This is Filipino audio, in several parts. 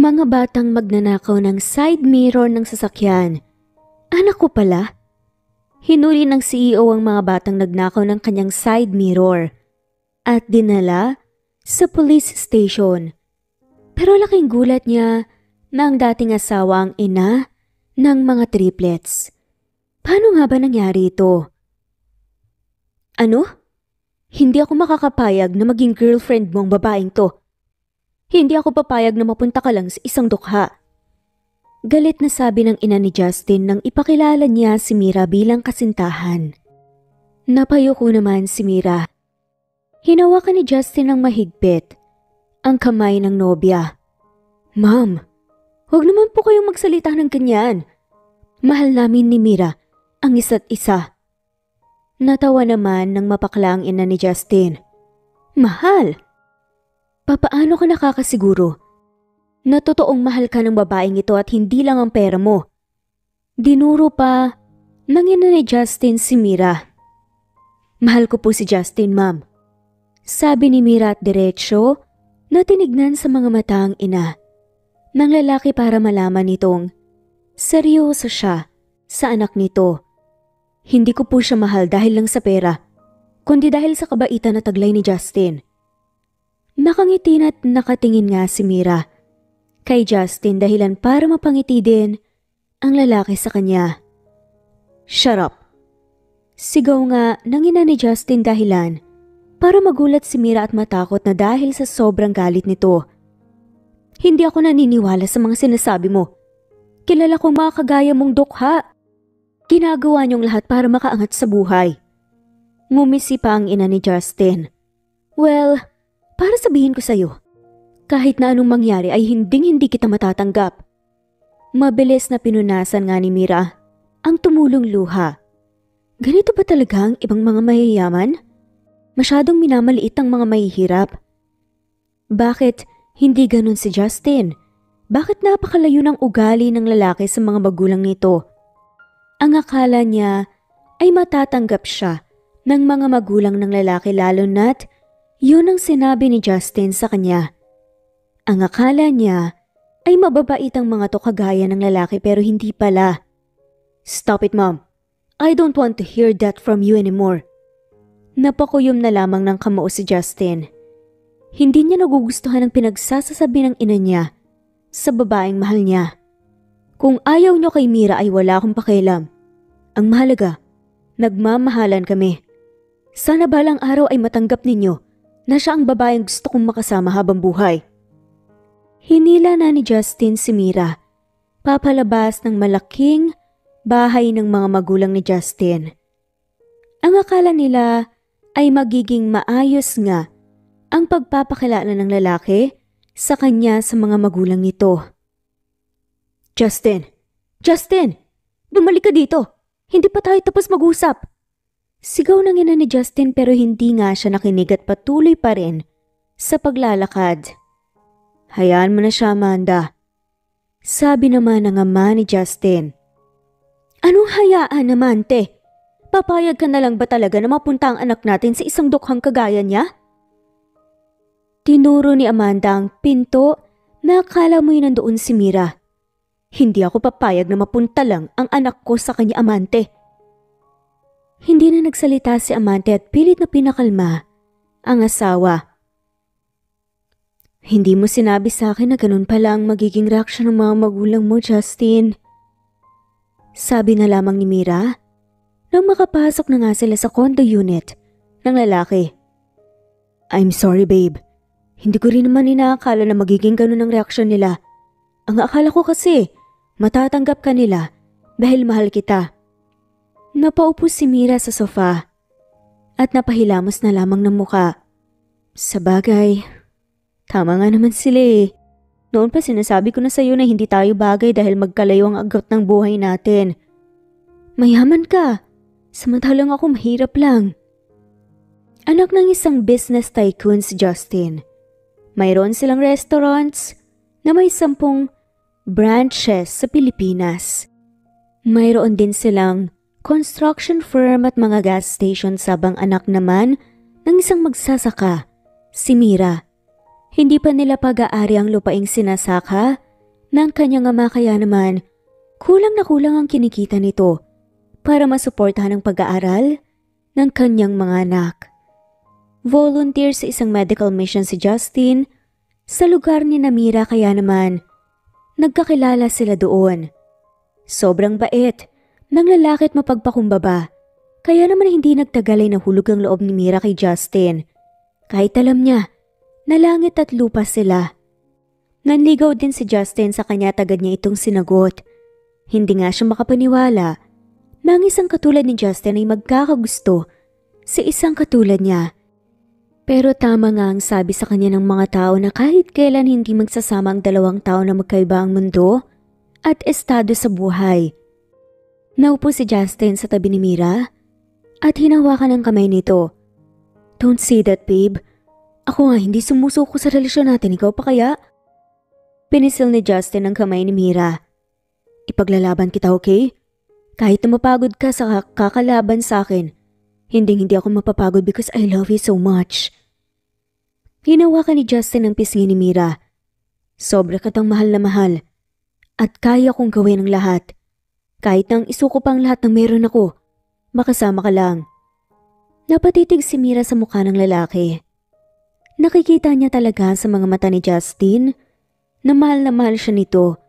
Mga batang magnanakaw ng side mirror ng sasakyan. Anak ko pala. Hinuli ng CEO ang mga batang nagnakaw ng kanyang side mirror at dinala sa police station. Pero laking gulat niya na ang dating asawa ang ina ng mga triplets. Paano nga ba nangyari ito? Ano? Hindi ako makakapayag na maging girlfriend mo ang babaeng to. Hindi ako papayag na mapunta ka lang sa isang dukha. Galit na sabi ng ina ni Justin nang ipakilala niya si Mira bilang kasintahan. Napayuko naman si Mira. Hinawakan ni Justin ng mahigpit ang kamay ng nobya. Ma'am, huwag naman po kayong magsalita ng ganyan. Mahal namin ni Mira ang isa't isa. Natawa naman ng mapakla ang ina ni Justin. Mahal? Papaano ka nakakasiguro na totoong mahal ka ng babaeng ito at hindi lang ang pera mo? Dinuro pa ng ina ni Justin si Mira. Mahal ko po si Justin, ma'am. Sabi ni Mira at diretsyo na tinignan sa mga mata ang ina ng lalaki para malaman nitong seryoso siya sa anak nito. Hindi ko po siya mahal dahil lang sa pera, kundi dahil sa kabaitan na taglay ni Justin. Nakangiti at nakatingin nga si Mira kay Justin dahilan para mapangiti din ang lalaki sa kanya. Shut up! Sigaw nga ng ina ni Justin dahilan para magulat si Mira at matakot na dahil sa sobrang galit nito. Hindi ako naniniwala sa mga sinasabi mo. Kilala kong mga kagaya mong dukha. Ginagawa niyong lahat para makaangat sa buhay. Ngumisi pa ang ina ni Justin. Well, para sabihin ko sa'yo, kahit na anong mangyari ay hindi kita matatanggap. Mabilis na pinunasan nga ni Mira ang tumulong luha. Ganito ba talaga ang ibang mga mayayaman? Masyadong minamaliit ang mga mahihirap. Bakit hindi ganun si Justin? Bakit napakalayo ng ugali ng lalaki sa mga magulang nito? Ang akala niya ay matatanggap siya ng mga magulang ng lalaki lalo na't yun ang sinabi ni Justin sa kanya. Ang akala niya ay mababait ang mga to kagaya ng lalaki pero hindi pala. Stop it, mom. I don't want to hear that from you anymore. Napakuyom na lamang ng kamao si Justin. Hindi niya nagugustuhan ang pinagsasasabi ng ina niya sa babaeng mahal niya. Kung ayaw niyo kay Mira ay wala akong pakialam. Ang mahalaga, nagmamahalan kami. Sana balang araw ay matanggap ninyo na siya ang babaeng gusto kong makasama habang buhay. Hinila na ni Justin si Mira, papalabas ng malaking bahay ng mga magulang ni Justin. Ang akala nila ay magiging maayos nga ang pagpapakilala ng lalaki sa kanya sa mga magulang nito. Justin! Justin! Bumalik ka dito! Hindi pa tayo tapos mag-usap! Sigaw ng ina ni Justin pero hindi nga siya nakinig at patuloy pa rin sa paglalakad. Hayaan mo na siya, Amanda. Sabi naman ng ama ni Justin. Anong hayaan naman, te? Papayag ka na lang ba talaga na mapunta ang anak natin sa isang dukhang kagaya niya? Tinuro ni Amanda ang pinto na akala mo'y nandoon si Mira. Hindi ako papayag na mapunta lang ang anak ko sa kanya, amante. Hindi na nagsalita si Amante at pilit na pinakalma ang asawa. Hindi mo sinabi sa akin na ganun pala ang magiging reaksyon ng mga magulang mo, Justin. Sabi na lamang ni Mira nang makapasok na nga sila sa condo unit ng lalaki. I'm sorry, babe. Hindi ko rin naman inaakala na magiging ganun ang reaksyon nila. Ang akala ko kasi matatanggap ka nila dahil mahal kita. Napaupo si Mira sa sofa at napahilamos na lamang ng muka. Sa bagay, tama nga naman sila eh. Noon pa sinasabi ko na sa'yo na hindi tayo bagay dahil magkalayo ang agwat ng buhay natin. Mayaman ka, samantalang ako mahirap lang. Anak ng isang business tycoon si Justin. Mayroon silang restaurants na may 10 branches sa Pilipinas. Mayroon din silang construction firm at mga gas station sabang anak naman ng isang magsasaka, si Mira. Hindi pa nila pag-aari ang lupaing sinasaka ng kanyang ama, kaya naman kulang na kulang ang kinikita nito para masuportahan ang pag-aaral ng kanyang mga anak. Volunteer sa isang medical mission si Justin sa lugar ni Namira, kaya naman nagkakilala sila doon. Sobrang bait ng lalaki at mapagpakumbaba, kaya naman hindi nagtagal ay nahulog ang loob ni Mira kay Justin. Kahit alam niya na langit at lupa sila. Nanligaw din si Justin sa kanya, tagad niya itong sinagot. Hindi nga siya makapaniwala na ang isang katulad ni Justin ay magkakagusto sa isang katulad niya. Pero tama nga ang sabi sa kanya ng mga tao na kahit kailan hindi magsasama ang dalawang tao na magkaiba ang mundo at estado sa buhay. Naupo si Justin sa tabi ni Mira at hinawakan ang kamay nito. Don't say that, babe. Ako nga hindi sumusuko sa relasyon natin, ikaw pa kaya? Pinisil ni Justin ang kamay ni Mira. Ipaglalaban kita, okay? Kahit na mapagod ka sa kakalaban sa akin, hindi ako mapapagod because I love you so much. Hinawakan ni Justin ang pisngi ni Mira. Sobra katang mahal na mahal at kaya kong gawin ang lahat. Kahit nang isuko pang lahat ng meron ako, makasama ka lang. Napatitig si Mira sa mukha ng lalaki. Nakikita niya talaga sa mga mata ni Justin na mahal siya nito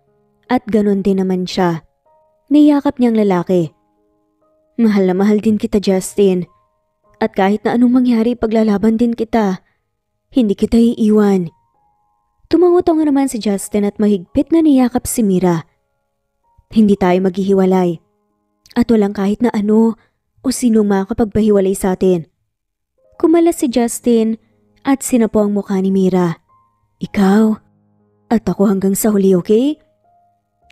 at ganon din naman siya. Niyakap niyang lalaki. Mahal na mahal din kita, Justin. At kahit na anong mangyari, paglalaban din kita. Hindi kita iiwan. Tumangutango naman si Justin at mahigpit na niyakap si Mira. Hindi tayo maghihiwalay. At walang kahit na ano o sino makakapagpahiwalay sa atin. Kumalas si Justin at sinapo ang mukha ni Mira. Ikaw at ako hanggang sa huli, okay?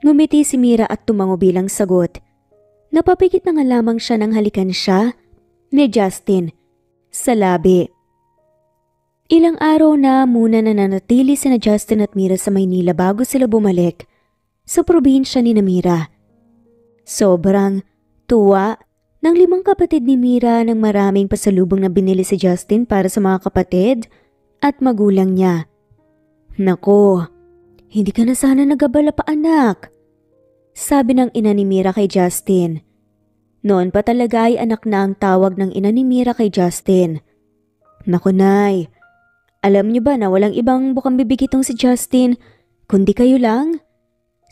Ngumiti si Mira at tumango bilang sagot. Napapikit na nga lamang siya nang halikan siya ni Justin sa labi. Ilang araw na muna nananatili sina Justin at Mira sa Maynila bago sila bumalik sa probinsya ni Mira. Sobrang tuwa ng 5 kapatid ni Mira ng maraming pasalubong na binili si Justin para sa mga kapatid at magulang niya. Nako, hindi ka na sana nagabala pa, anak, sabi ng ina ni Mira kay Justin. Noon pa talaga ay anak na ang tawag ng ina ni Mira kay Justin. Naku, Nay, alam niyo ba na walang ibang bukang bibig itong si Justin, kundi kayo lang?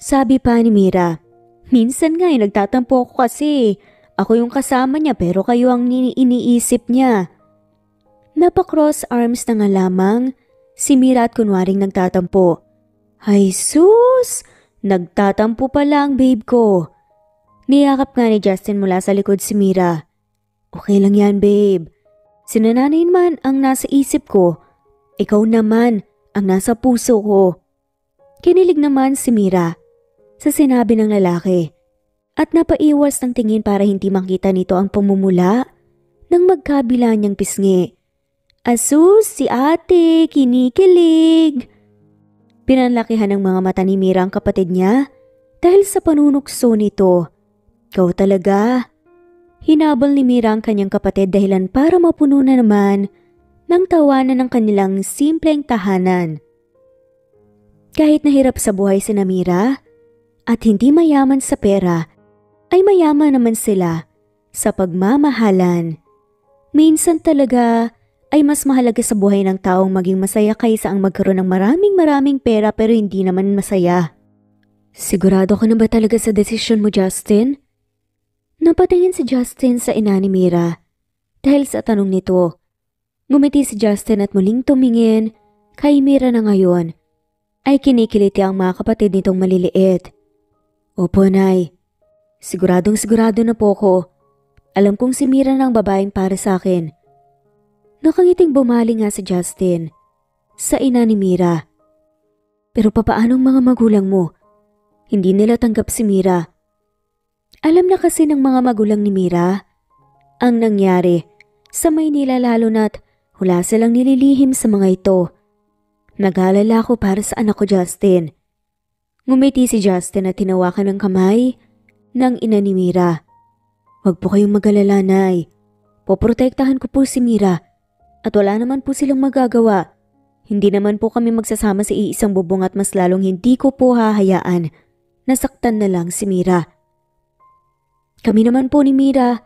Sabi pa ni Mira. Minsan nga nagtatampo ako kasi ako yung kasama niya pero kayo ang iniisip niya. Napa-cross arms na nga lamang si Mira at kunwaring nagtatampo. Ay sus! Nagtatampo pala ang babe ko. Niyakap nga ni Justin mula sa likod si Mira. Okay lang yan, babe. Si nanay man ang nasa isip ko. Ikaw naman ang nasa puso ko. Kinilig naman si Mira sa sinabi ng lalaki at napaiwas ng tingin para hindi makita nito ang pumumula ng magkabila niyang pisngi. Asus, si ate, kinikilig. Pinanlakihan ng mga mata ni Mira ang kapatid niya dahil sa panunukso nito. Ikaw talaga. Hinabol ni Mira ang kanyang kapatid dahilan para mapuno na naman ng tawanan ng kanilang simpleng tahanan. Kahit nahirap sa buhay si Mira at hindi mayaman sa pera, ay mayaman naman sila sa pagmamahalan. Minsan talaga ay mas mahalaga sa buhay ng taong maging masaya kaysa ang magkaroon ng maraming pera pero hindi naman masaya. Sigurado ka na ba talaga sa desisyon mo, Justin? Napatingin si Justin sa ina ni Mira dahil sa tanong nito. Ngumiti si Justin at muling tumingin kay Mira na ngayon ay kinikiliti ang mga kapatid nitong maliliit. Opo, Nay. Siguradong sigurado na po ko. Alam kong si Mira na ang babaeng para sa akin. Nakangiting bumali nga si Justin sa ina ni Mira. Pero papaanong mga magulang mo? Hindi nila tanggap si Mira. Alam na kasi ng mga magulang ni Mira ang nangyari sa Maynila, lalo na't wala silang nililihim sa mga ito. Nag-aalala ko para sa anak ko, Justin. Ngumiti si Justin at tinawakan ng kamay ng ina ni Mira. Huwag po kayong mag-alala, Nay. Poprotektahan ko po si Mira at wala naman po silang magagawa. Hindi naman po kami magsasama sa iisang bubong at mas lalong hindi ko po hahayaan. Nasaktan na lang si Mira. Kami naman po ni Mira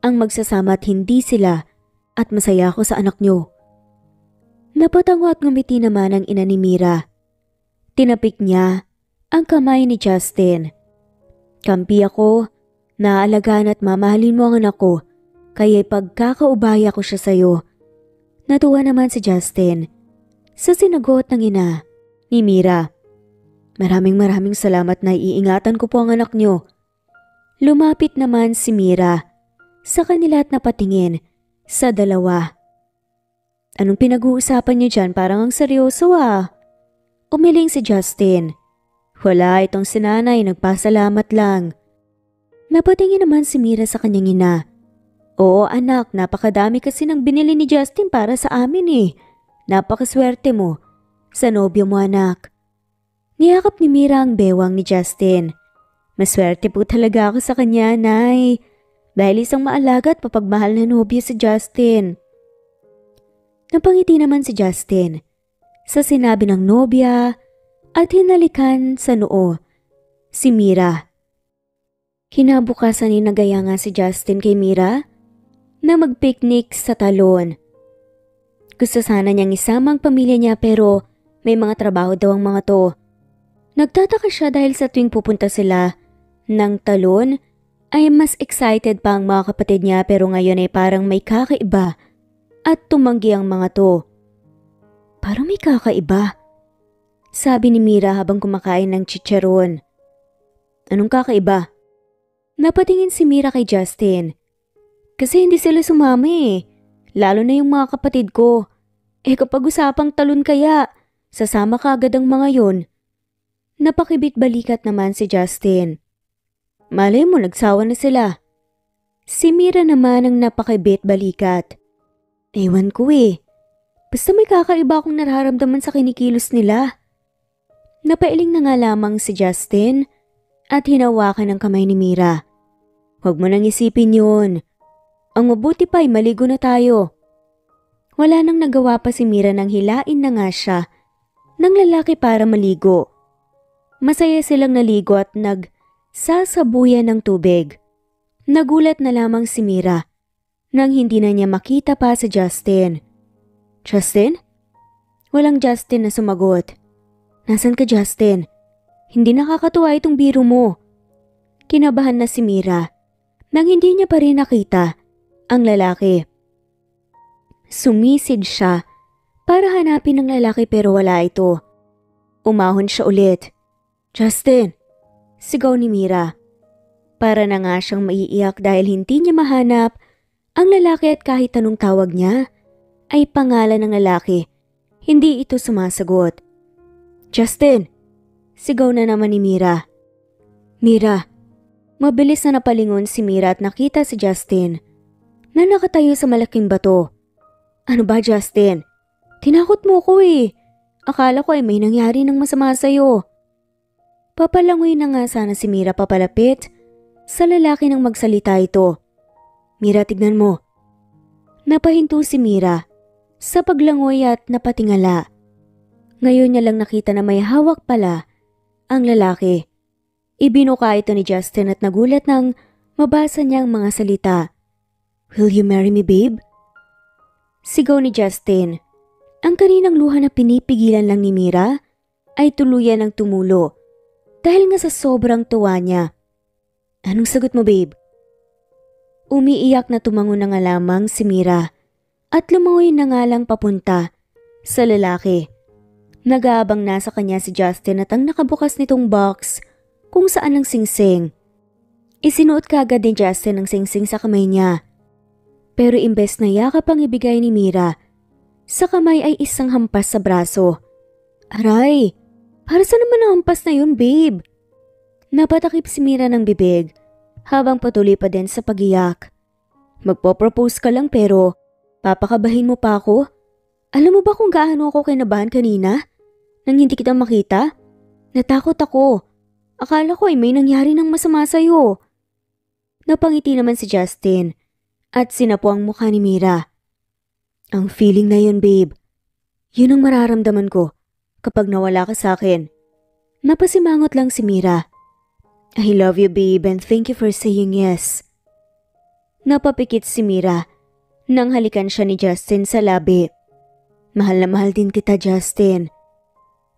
ang magsasama at hindi sila at masaya ako sa anak nyo. Napatango at ngumiti naman ang ina ni Mira. Tinapik niya ang kamay ni Justin. Kampi ako, naalagaan at mamahalin mo ang anak ko, kaya pagkakaubaya ko siya sa'yo. Natuwa naman si Justin sa sinagot ng ina ni Mira. Maraming salamat na iingatan ko po ang anak nyo. Lumapit naman si Mira sa kanila at napatingin sa dalawa. Anong pinag-uusapan niyo dyan? Parang ang seryoso ah. Umiling si Justin. Wala, itong sinanay, nagpasalamat lang. Napatingin naman si Mira sa kanyang ina. Oo anak, napakadami kasi nang binili ni Justin para sa amin eh. Napakaswerte mo. Sa nobyo mo anak. Niyakap ni Mira ang bewang ni Justin. Maswerte po talaga ako sa kanya, Nay. Dahil isang maalaga at mapagmahal na nobyo si Justin. Napangiti naman si Justin sa sinabi ng nobya at hinalikan sa noo si Mira. Kinabukasan ay nagaya nga si Justin kay Mira na mag-picnic sa talon. Gusto sana niyang isama ang pamilya niya pero may mga trabaho daw ang mga to. Nagtataka siya dahil sa tuwing pupunta sila ng talon ay mas excited pa ang mga kapatid niya pero ngayon ay parang may kakaiba at tumanggi ang mga to. Parang may kakaiba, sabi ni Mira habang kumakain ng chicharon. Anong kakaiba? Napatingin si Mira kay Justin. Kasi hindi sila sumama eh, lalo na yung mga kapatid ko. Kapag usapang talon kaya, sasama ka agad ang mga yon. Napakibit-balikat naman si Justin. Malay mo nagsawa na sila. Si Mira naman ang napakibit-balikat. Ewan ko eh. Basta may kakaiba akong nararamdaman sa kinikilos nila. Napailing na nga lamang si Justin at hinawakan ang kamay ni Mira. Huwag mo nang isipin yun. Ang mabuti pa ay maligo na tayo. Wala nang nagawa pa si Mira nang hilain na nga siya ng lalaki para maligo. Masaya silang naligo at nagsasabuyan ng tubig. Nagulat na lamang si Mira nang hindi na niya makita pa si Justin. Justin? Walang Justin na sumagot. Nasaan ka Justin? Hindi nakakatuwa itong biro mo. Kinabahan na si Mira nang hindi niya pa rin nakita ang lalaki. Sumisid siya para hanapin ang lalaki pero wala ito. Umahon siya ulit. Justin! Sigaw ni Mira. Para na nga siyang maiiyak dahil hindi niya mahanap ang lalaki at kahit anong tawag niya ay pangalan ng lalaki. Hindi ito sumasagot. Justin! Sigaw na naman ni Mira. Mira! Mabilis na napalingon si Mira at nakita si Justin na nakatayo sa malaking bato. Ano ba Justin? Tinakot mo ko eh. Akala ko ay may nangyari ng masama sa'yo. Papalangoy na nga sana si Mira papalapit sa lalaki nang magsalita ito. Mira, tignan mo. Napahinto si Mira sa paglangoy at napatingala. Ngayon niya lang nakita na may hawak pala ang lalaki. Ibinuka ito ni Justin at nagulat nang mabasa niya ang mga salita. Will you marry me, babe? Sigaw ni Justin. Ang kaninang luha na pinipigilan lang ni Mira ay tuluyan ang tumulo dahil nga sa sobrang tuwa niya. Anong sagot mo, babe? Umiiyak na tumango na nga lamang si Mira at lumangoy na nga lang papunta sa lalaki. Nag-aabang na sa kanya si Justin at ang nakabukas nitong box kung saan ang singsing. Isinuot kaagad ni Justin ang singsing sa kamay niya. Pero imbes na yakap ang ibigay ni Mira, sa kamay ay isang hampas sa braso. Aray! Para saan naman ang hampas na yun, babe? Napatakip si Mira ng bibig habang patuloy pa din sa pagiyak. Magpo-propose ka lang pero papakabahin mo pa ako? Alam mo ba kung gaano ako kinabahan kanina? Nang hindi kita makita? Natakot ako. Akala ko ay may nangyari ng masama sa'yo. Napangiti naman si Justin at sinapo ang mukha ni Mira. Ang feeling na yun, babe. Yun ang mararamdaman ko kapag nawala ka sa akin. Napasimangot lang si Mira. I love you babe and thank you for saying yes. Napapikit si Mira nang halikan siya ni Justin sa labi. Mahal na mahal din kita Justin.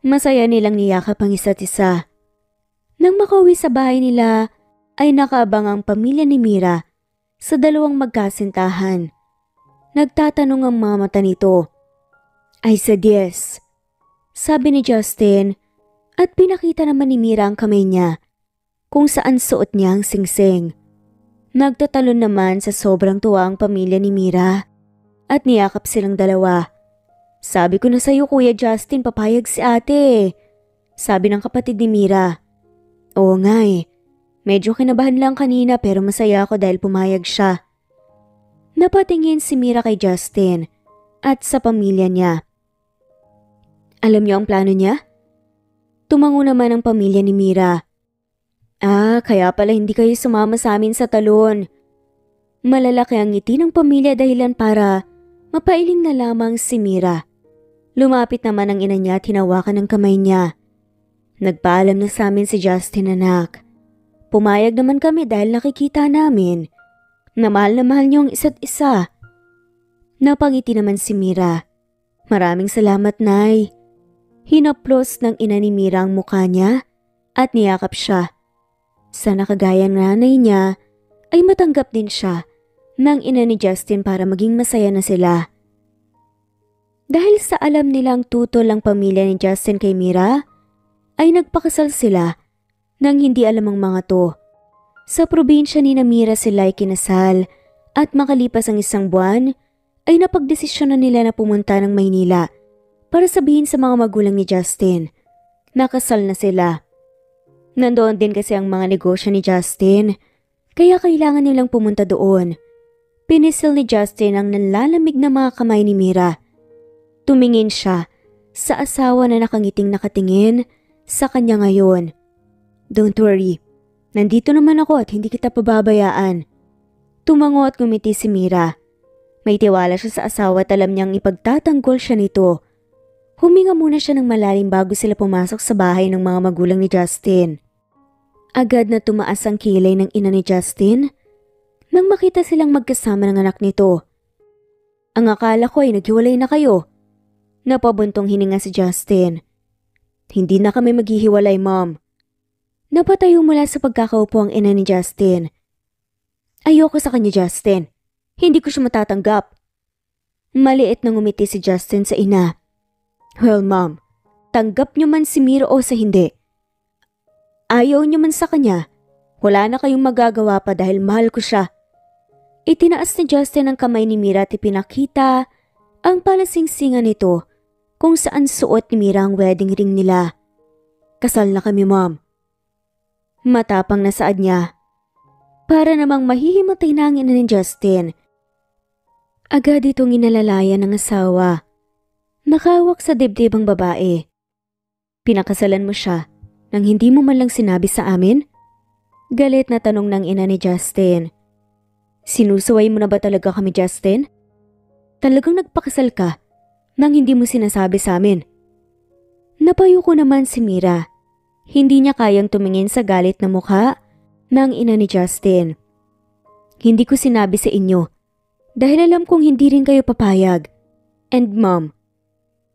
Masaya nilang niyakap ang isa't isa. Nang makauwi sa bahay nila ay nakaabang ang pamilya ni Mira sa dalawang magkasintahan. Nagtatanong ang mga mata nito. I said yes, sabi ni Justin at pinakita naman ni Mira ang kamay niya kung saan suot niya ang singsing. Nagtatalon naman sa sobrang tuwa ang pamilya ni Mira at niyakap silang dalawa. Sabi ko na sa'yo Kuya Justin, papayag si ate, sabi ng kapatid ni Mira. Oo nga medyo kinabahan lang kanina pero masaya ako dahil pumayag siya. Napatingin si Mira kay Justin at sa pamilya niya. Alam niyo ang plano niya? Tumango naman ang pamilya ni Mira. Kaya pala hindi kayo sumama sa amin sa talon. Malalaki ang ngiti ng pamilya dahilan para mapailing na lamang si Mira. Lumapit naman ang ina niya at hinawakan ng kamay niya. Nagpaalam na sa amin si Justin anak. Pumayag naman kami dahil nakikita namin na mahal niyo ang isa't isa. Napangiti naman si Mira. Maraming salamat Nay. Hinaplos ng ina ni Mira ang mukha niya at niyakap siya. Sana kagaya ng nanay niya ay matanggap din siya ng ina ni Justin para maging masaya na sila. Dahil sa alam nilang tutol ang pamilya ni Justin kay Mira, ay nagpakasal sila nang hindi alam ang mga to. Sa probinsya ni Mira sila ay kinasal at makalipas ang isang buwan ay napagdesisyon na nila na pumunta ng Maynila para sabihin sa mga magulang ni Justin. Nakasal na sila. Nandoon din kasi ang mga negosyo ni Justin, kaya kailangan nilang pumunta doon. Pinisil ni Justin ang nanlalamig na mga kamay ni Mira. Tumingin siya sa asawa na nakangiting nakatingin sa kanya ngayon. Don't worry, nandito naman ako at hindi kita pababayaan. Tumango at ngumiti si Mira. May tiwala siya sa asawa at alam niyang ipagtatanggol siya nito. Huminga muna siya ng malalim bago sila pumasok sa bahay ng mga magulang ni Justin. Agad na tumaas ang kilay ng ina ni Justin nang makita silang magkasama ng anak nito. Ang akala ko ay naghiwalay na kayo. Napabuntong hininga si Justin. Hindi na kami maghihiwalay, Mom. Napatayo mula sa pagkakaupo ang ina ni Justin. Ayoko sa kanya, Justin. Hindi ko siya matatanggap. Maliit na ngumiti si Justin sa ina. Well, Mom, tanggap niyo man si Mira o sa hindi. Ayaw niyo man sa kanya, wala na kayong magagawa pa dahil mahal ko siya. Itinaas ni Justin ang kamay ni Mira at ipinakita ang palasingsingan nito kung saan suot ni Mira ang wedding ring nila. Kasal na kami, Mom. Matapang na saad niya. Para namang mahihimatay na ang ina ni Justin. Agad itong inalalayan ng asawa. Nakawak sa dibdib ang babae. Pinakasalan mo siya nang hindi mo man lang sinabi sa amin? Galit na tanong ng ina ni Justin. Sinusuway mo na ba talaga kami, Justin? Talagang nagpakasal ka nang hindi mo sinasabi sa amin? Napayuko naman si Mira. Hindi niya kayang tumingin sa galit na mukha ng ina ni Justin. Hindi ko sinabi sa inyo dahil alam kong hindi rin kayo papayag. And Mom,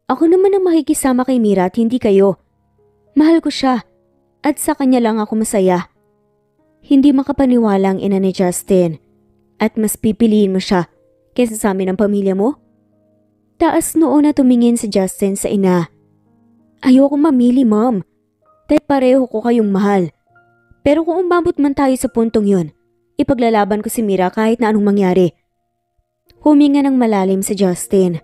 ako naman ang makikisama kay Mira at hindi kayo. Mahal ko siya at sa kanya lang ako masaya. Hindi makapaniwala ang ina ni Justin at mas pipiliin mo siya kaysa sa amin ang pamilya mo? Taas noo na tumingin si Justin sa ina. Ayoko mamili, Mom. Dahil pareho ko kayong mahal. Pero kung umabot man tayo sa puntong yun, ipaglalaban ko si Mira kahit na anong mangyari. Huminga ng malalim si Justin.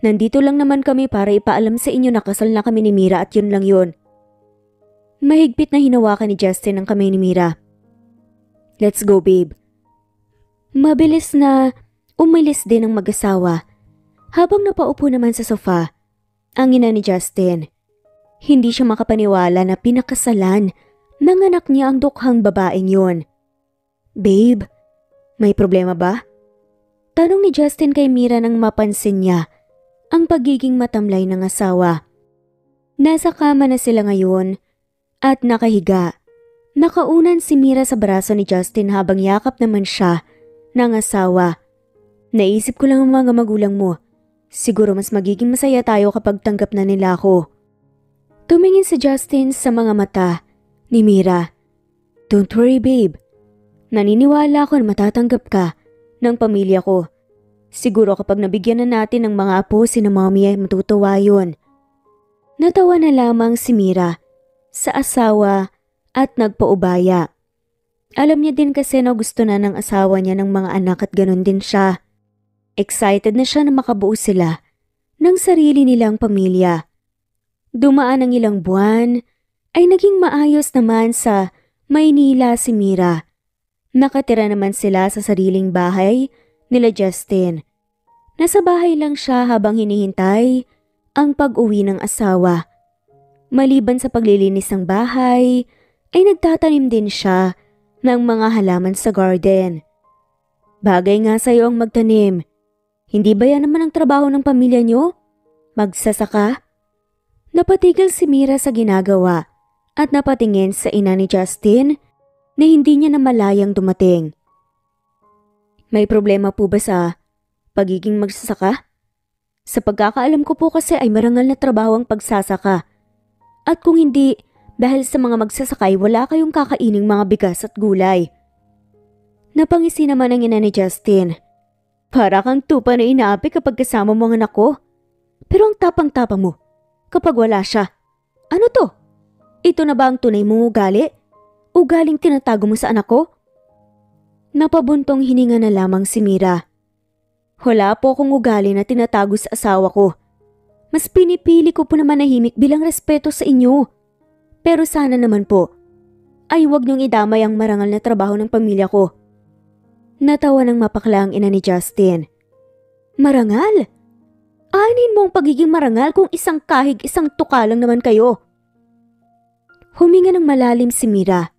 Nandito lang naman kami para ipaalam sa inyo na kasal na kami ni Mira at yun lang yun. Mahigpit na hinawakan ni Justin ang kamay ni Mira. Let's go, babe. Mabilis na umalis din ang mag-asawa. Habang napaupo naman sa sofa, ang ina ni Justin. Hindi siya makapaniwala na pinakasalan ng anak niya ang dukhang babaeng yun. Babe, may problema ba? Tanong ni Justin kay Mira nang mapansin niya ang pagiging matamlay ng asawa. Nasa kama na sila ngayon at nakahiga. Nakaunan si Mira sa braso ni Justin habang yakap naman siya ng asawa. Naisip ko lang ang mga magulang mo. Siguro mas magiging masaya tayo kapag tanggap na nila ako. Tumingin si Justin sa mga mata ni Mira. Don't worry babe. Naniniwala ako na matatanggap ka ng pamilya ko. Siguro kapag nabigyan na natin ng mga apo si na mommy ay matutuwa yun. Natawa na lamang si Mira sa asawa at nagpaubaya. Alam niya din kasi na gusto na ng asawa niya ng mga anak at ganun din siya. Excited na siya na makabuo sila ng sarili nilang pamilya. Dumaan ang ilang buwan ay naging maayos naman sa Maynila si Mira. Nakatira naman sila sa sariling bahay nila Justin. Nasa bahay lang siya habang hinihintay ang pag-uwi ng asawa. Maliban sa paglilinis ng bahay, ay nagtatanim din siya ng mga halaman sa garden. Bagay nga sa'yo ang magtanim. Hindi ba yan naman ang trabaho ng pamilya niyo? Magsasaka? Napatigil si Mira sa ginagawa at napatingin sa ina ni Justin na hindi niya namalayang dumating. May problema po ba sa pagiging magsasaka? Sa pagkakaalam ko po kasi ay marangal na trabaho ang pagsasaka. At kung hindi, dahil sa mga magsasakay wala kayong kakaining mga bigas at gulay. Napangisi naman ang ina ni Justin. Para kang tupa na inaapi kapag kasama mo ang anak ko. Pero ang tapang-tapang mo kapag wala siya. Ano to? Ito na ba ang tunay mong ugali? Ugaling tinatago mo sa anak ko? Napabuntong hininga na lamang si Mira. Wala po akong ugali na tinatago sa asawa ko. Mas pinipili ko po na manahimik bilang respeto sa inyo. Pero sana naman po, ay huwag niyong idamay ang marangal na trabaho ng pamilya ko. Natawa ng mapakla ang ina ni Justin. Marangal? Anin mo ang pagiging marangal kung isang kahig isang tuka lang naman kayo? Huminga ng malalim si Mira.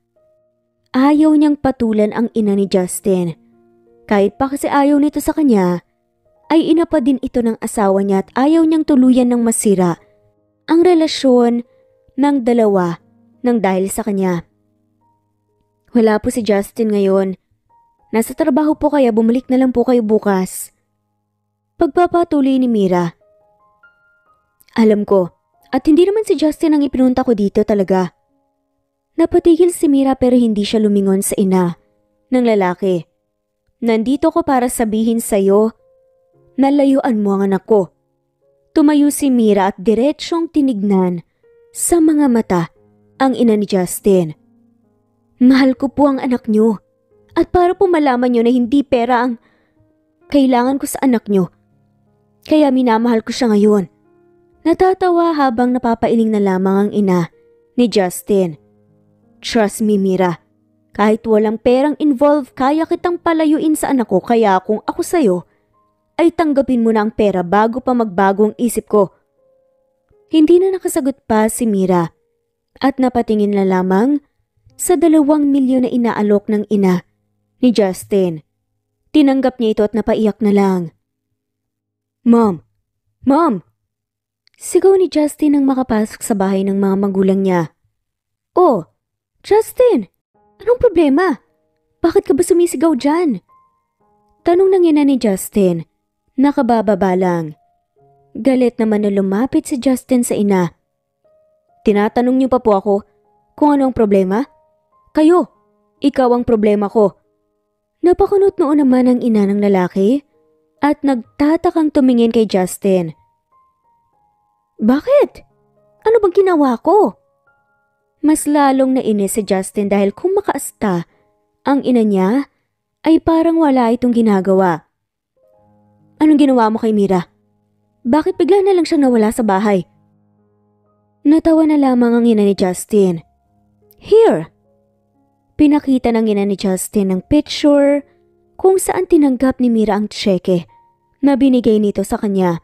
Ayaw niyang patulan ang ina ni Justin. Kahit pa kasi ayaw nito sa kanya, ay ina pa din ito ng asawa niya at ayaw niyang tuluyan ng masira ang relasyon ng dalawa nang dahil sa kanya. Wala po si Justin ngayon. Nasa trabaho po kaya bumalik na lang po kayo bukas. Pagpapatuloy ni Mira. Alam ko, at hindi naman si Justin ang ipinunta ko dito talaga. Napatigil si Mira pero hindi siya lumingon sa ina ng lalaki. Nandito ko para sabihin sa'yo na layuan mo ang anak ko. Tumayo si Mira at diretsyong tinignan sa mga mata ang ina ni Justin. Mahal ko po ang anak niyo. At para po malaman niyo na hindi pera ang kailangan ko sa anak niyo. Kaya minamahal ko siya ngayon. Natatawa habang napapailing na lamang ang ina ni Justin. Trust me Mira, kahit walang perang involved kaya kitang palayuin sa anak ko kaya kung ako sa'yo, ay tanggapin mo na ang pera bago pa magbago ang isip ko. Hindi na nakasagot pa si Mira at napatingin na lamang sa 2 milyon na inaalok ng ina ni Justin. Tinanggap niya ito at napaiyak na lang. Mom! Mom! Sigaw ni Justin nang makapasok sa bahay ng mga magulang niya. Oh, Justin! Anong problema? Bakit ka ba sumisigaw dyan? Tanong ng ina ni Justin. Nakabababa lang. Galit naman na lumapit si Justin sa ina. Tinatanong niyo pa po ako kung anong problema? Kayo! Ikaw ang problema ko. Napakunot noon naman ang ina ng lalaki at nagtatakang tumingin kay Justin. Bakit? Ano bang ginawa ko? Mas lalong nainis si Justin dahil kung makaasta ang ina niya ay parang wala itong ginagawa. Anong ginawa mo kay Mira? Bakit bigla na lang siyang nawala sa bahay? Natawa na lamang ang ina ni Justin. Here! Pinakita ng ina ni Justin ng picture kung saan tinanggap ni Mira ang tseke na binigay nito sa kanya.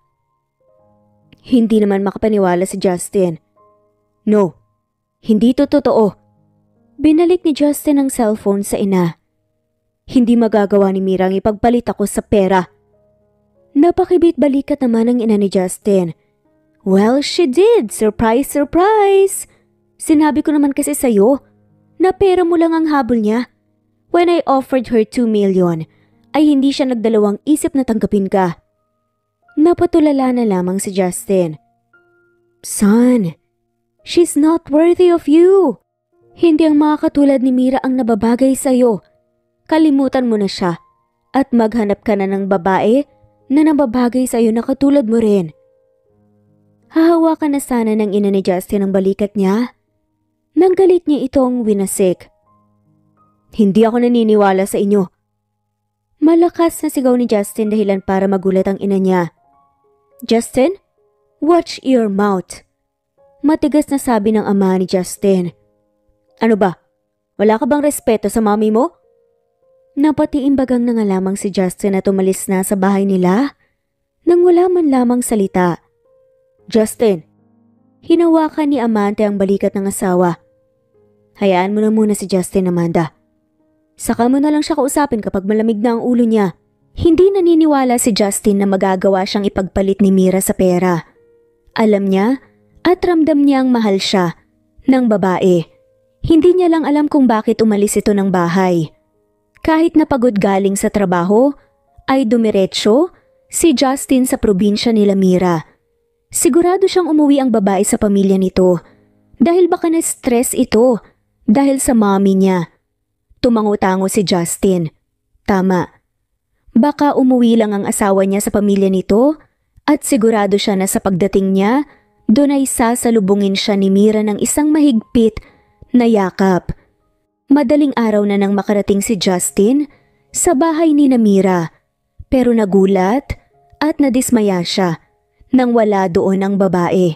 Hindi naman makapaniwala si Justin. No, hindi to totoo. Binalik ni Justin ang cellphone sa ina. Hindi magagawa ni Mira ang ipagpalit ako sa pera. Napakibit-balikat naman ang ina ni Justin. Well, she did. Surprise, surprise. Sinabi ko naman kasi sa'yo na pera mo lang ang habol niya. When I offered her 2 million, ay hindi siya nagdalawang isip na tanggapin ka. Napatulala na lamang si Justin. Son, she's not worthy of you. Hindi ang mga katulad ni Mira ang nababagay sa'yo. Kalimutan mo na siya at maghanap ka na ng babae na nababagay sa'yo na katulad mo rin. Hahawakan na sana ng ina ni Justin ang balikat niya. Nang galit niya itong winasik. Hindi ako naniniwala sa inyo. Malakas na sigaw ni Justin dahilan para magulat ang ina niya. Justin, watch your mouth. Matigas na sabi ng ama ni Justin. Ano ba? Wala ka bang respeto sa mami mo? Napatiimbagang na nga lamang si Justin at umalis na sa bahay nila nang wala man lamang salita. Justin, hinawakan ni Amante ang balikat ng asawa. Hayaan mo na muna si Justin, Amanda. Saka mo na lang siya kausapin kapag malamig na ang ulo niya. Hindi naniniwala si Justin na magagawa siyang ipagpalit ni Mira sa pera. Alam niya at ramdam niyang mahal siya ng babae. Hindi niya lang alam kung bakit umalis ito ng bahay. Kahit napagod galing sa trabaho, ay dumiretso si Justin sa probinsya nila Mira. Sigurado siyang umuwi ang babae sa pamilya nito dahil baka na-stress ito dahil sa mommy niya. Tumango-tango si Justin. Tama. Baka umuwi lang ang asawa niya sa pamilya nito at sigurado siya na sa pagdating niya, doon ay sasalubungin siya ni Mira ng isang mahigpit na yakap. Madaling araw na nang makarating si Justin sa bahay ni Mira, pero nagulat at nadismaya siya nang wala doon ang babae.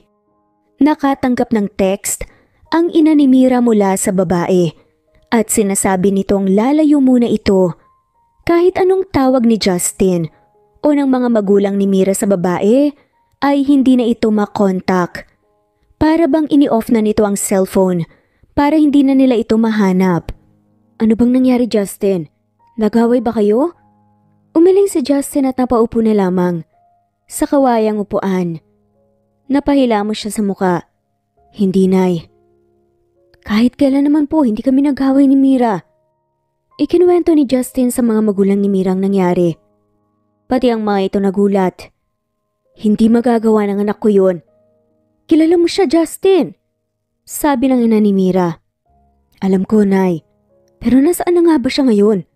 Nakatanggap ng text ang ina ni Mira mula sa babae at sinasabi nitong lalayo muna ito kahit anong tawag ni Justin o ng mga magulang ni Mira sa babae ay hindi na ito makontak. Para bang ini-off na nito ang cellphone para hindi na nila ito mahanap. Ano bang nangyari, Justin? Nag-away ba kayo? Umiling si Justin at napaupo na lamang sa kawayang upuan. Napahila mo siya sa muka. Hindi, Nay. Kahit kailan naman po, hindi kami nag-away ni Mira. Ikinuwento ni Justin sa mga magulang ni Mira ang nangyari. Pati ang mga ito nagulat. Hindi magagawa ng anak ko yun. Kilala mo siya, Justin. Sabi ng ina ni Mira. Alam ko, Nay. Pero nasaan na nga ba siya ngayon?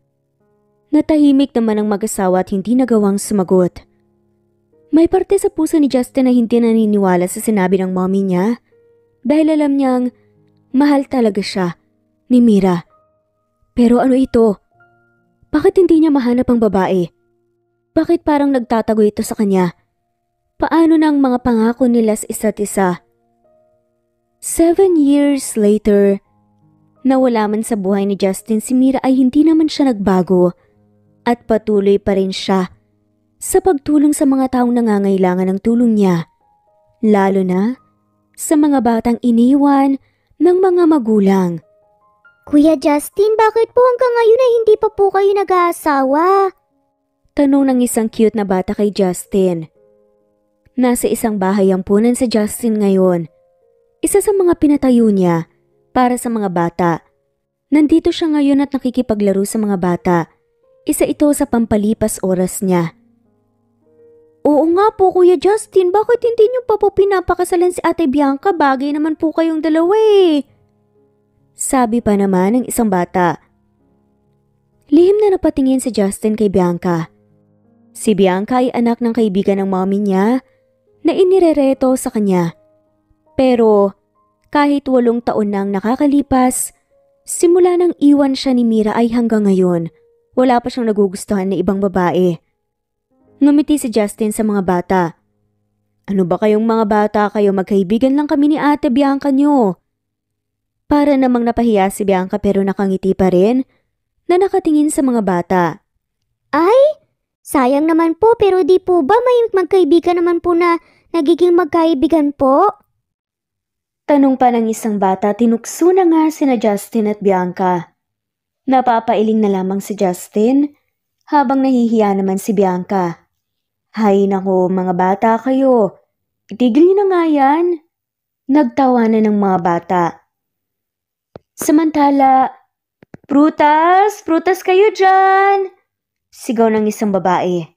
Natahimik naman ang mag-asawa at hindi nagawang sumagot. May parte sa puso ni Justin na hindi naniniwala sa sinabi ng mommy niya dahil alam niyang mahal talaga siya ni Mira. Pero ano ito? Bakit hindi niya mahanap ang babae? Bakit parang nagtatago ito sa kanya? Paano na ang mga pangako nila sa isa't isa? 7 years later, nawala man sa buhay ni Justin si Mira ay hindi naman siya nagbago at patuloy pa rin siya sa pagtulong sa mga taong nangangailangan ng tulong niya, lalo na sa mga batang iniwan ng mga magulang. Kuya Justin, bakit po hanggang ngayon ay hindi pa po kayo nag-aasawa? Tanong ng isang cute na bata kay Justin. Nasa isang bahay ang punan si Justin ngayon. Isa sa mga pinatayo niya para sa mga bata. Nandito siya ngayon at nakikipaglaro sa mga bata. Isa ito sa pampalipas oras niya. Oo nga po, Kuya Justin, bakit hindi niyo pa po pinapakasalan si Ate Bianca? Bagay naman po kayong dalawa eh. Sabi pa naman ng isang bata. Lihim na napatingin si Justin kay Bianca. Si Bianca ay anak ng kaibigan ng mommy niya na inirereto sa kanya. Pero kahit 8 taon nang nakakalipas, simula nang iwan siya ni Mira ay hanggang ngayon, wala pa siyang nagugustuhan na ibang babae. Ngumiti si Justin sa mga bata. Ano ba kayong mga bata kayo, magkaibigan lang kami ni Ate Bianca niyo. Para namang napahiya si Bianca pero nakangiti pa rin na nakatingin sa mga bata. Ay, sayang naman po, pero di po ba may magkaibigan naman po na nagiging magkaibigan po? Tanong pa ng isang bata, tinukso na nga sina Justin at Bianca. Napapailing na lamang si Justin habang nahihiya naman si Bianca. Hay nako, mga bata kayo. Itigil niyo na nga yan. Nagtawanan ng mga bata. Samantala, prutas! Prutas kayo dyan! Sigaw ng isang babae.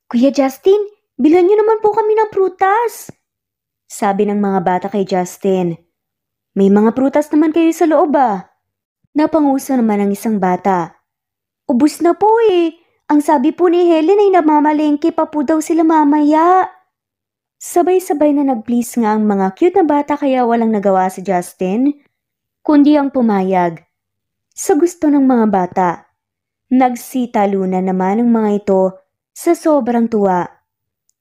Kuya Justin, bilhan niyo naman po kami ng prutas! Sabi ng mga bata kay Justin. May mga prutas naman kayo sa loob ah. Napanguso naman ang isang bata. Ubus na po eh. Ang sabi po ni Helen ay namamalengke pa po daw sila mamaya. Sabay-sabay na nag-please nga ang mga cute na bata kaya walang nagawa si Justin, kundi ang pumayag. Sa gusto ng mga bata, nagsitalunan naman ang mga ito sa sobrang tuwa.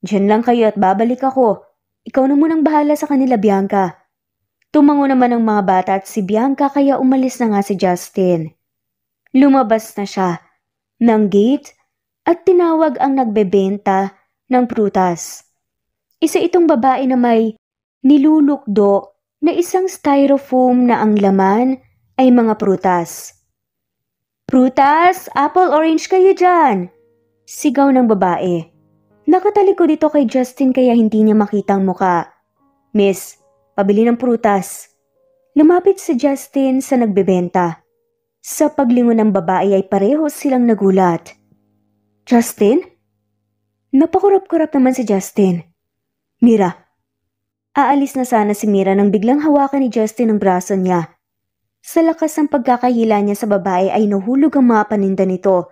Diyan lang kayo at babalik ako. Ikaw na munang bahala sa kanila, Bianca. Tumango naman ang mga bata at si Bianca kaya umalis na nga si Justin. Lumabas na siya ng gate at tinawag ang nagbebenta ng prutas. Isa itong babae na may nilulukdo na isang styrofoam na ang laman ay mga prutas. Prutas, apple, orange kayo dyan! Sigaw ng babae. Nakatalikod ito kay Justin kaya hindi niya makita ang muka. Miss, pabili ng prutas. Lumapit si Justin sa nagbebenta. Sa paglingon ng babae ay pareho silang nagulat. Justin? Napakurap-kurap naman si Justin. Mira. Aalis na sana si Mira nang biglang hawakan ni Justin ang braso niya. Sa lakas ng pagkakahila niya sa babae ay nahulog ang mga paninda nito.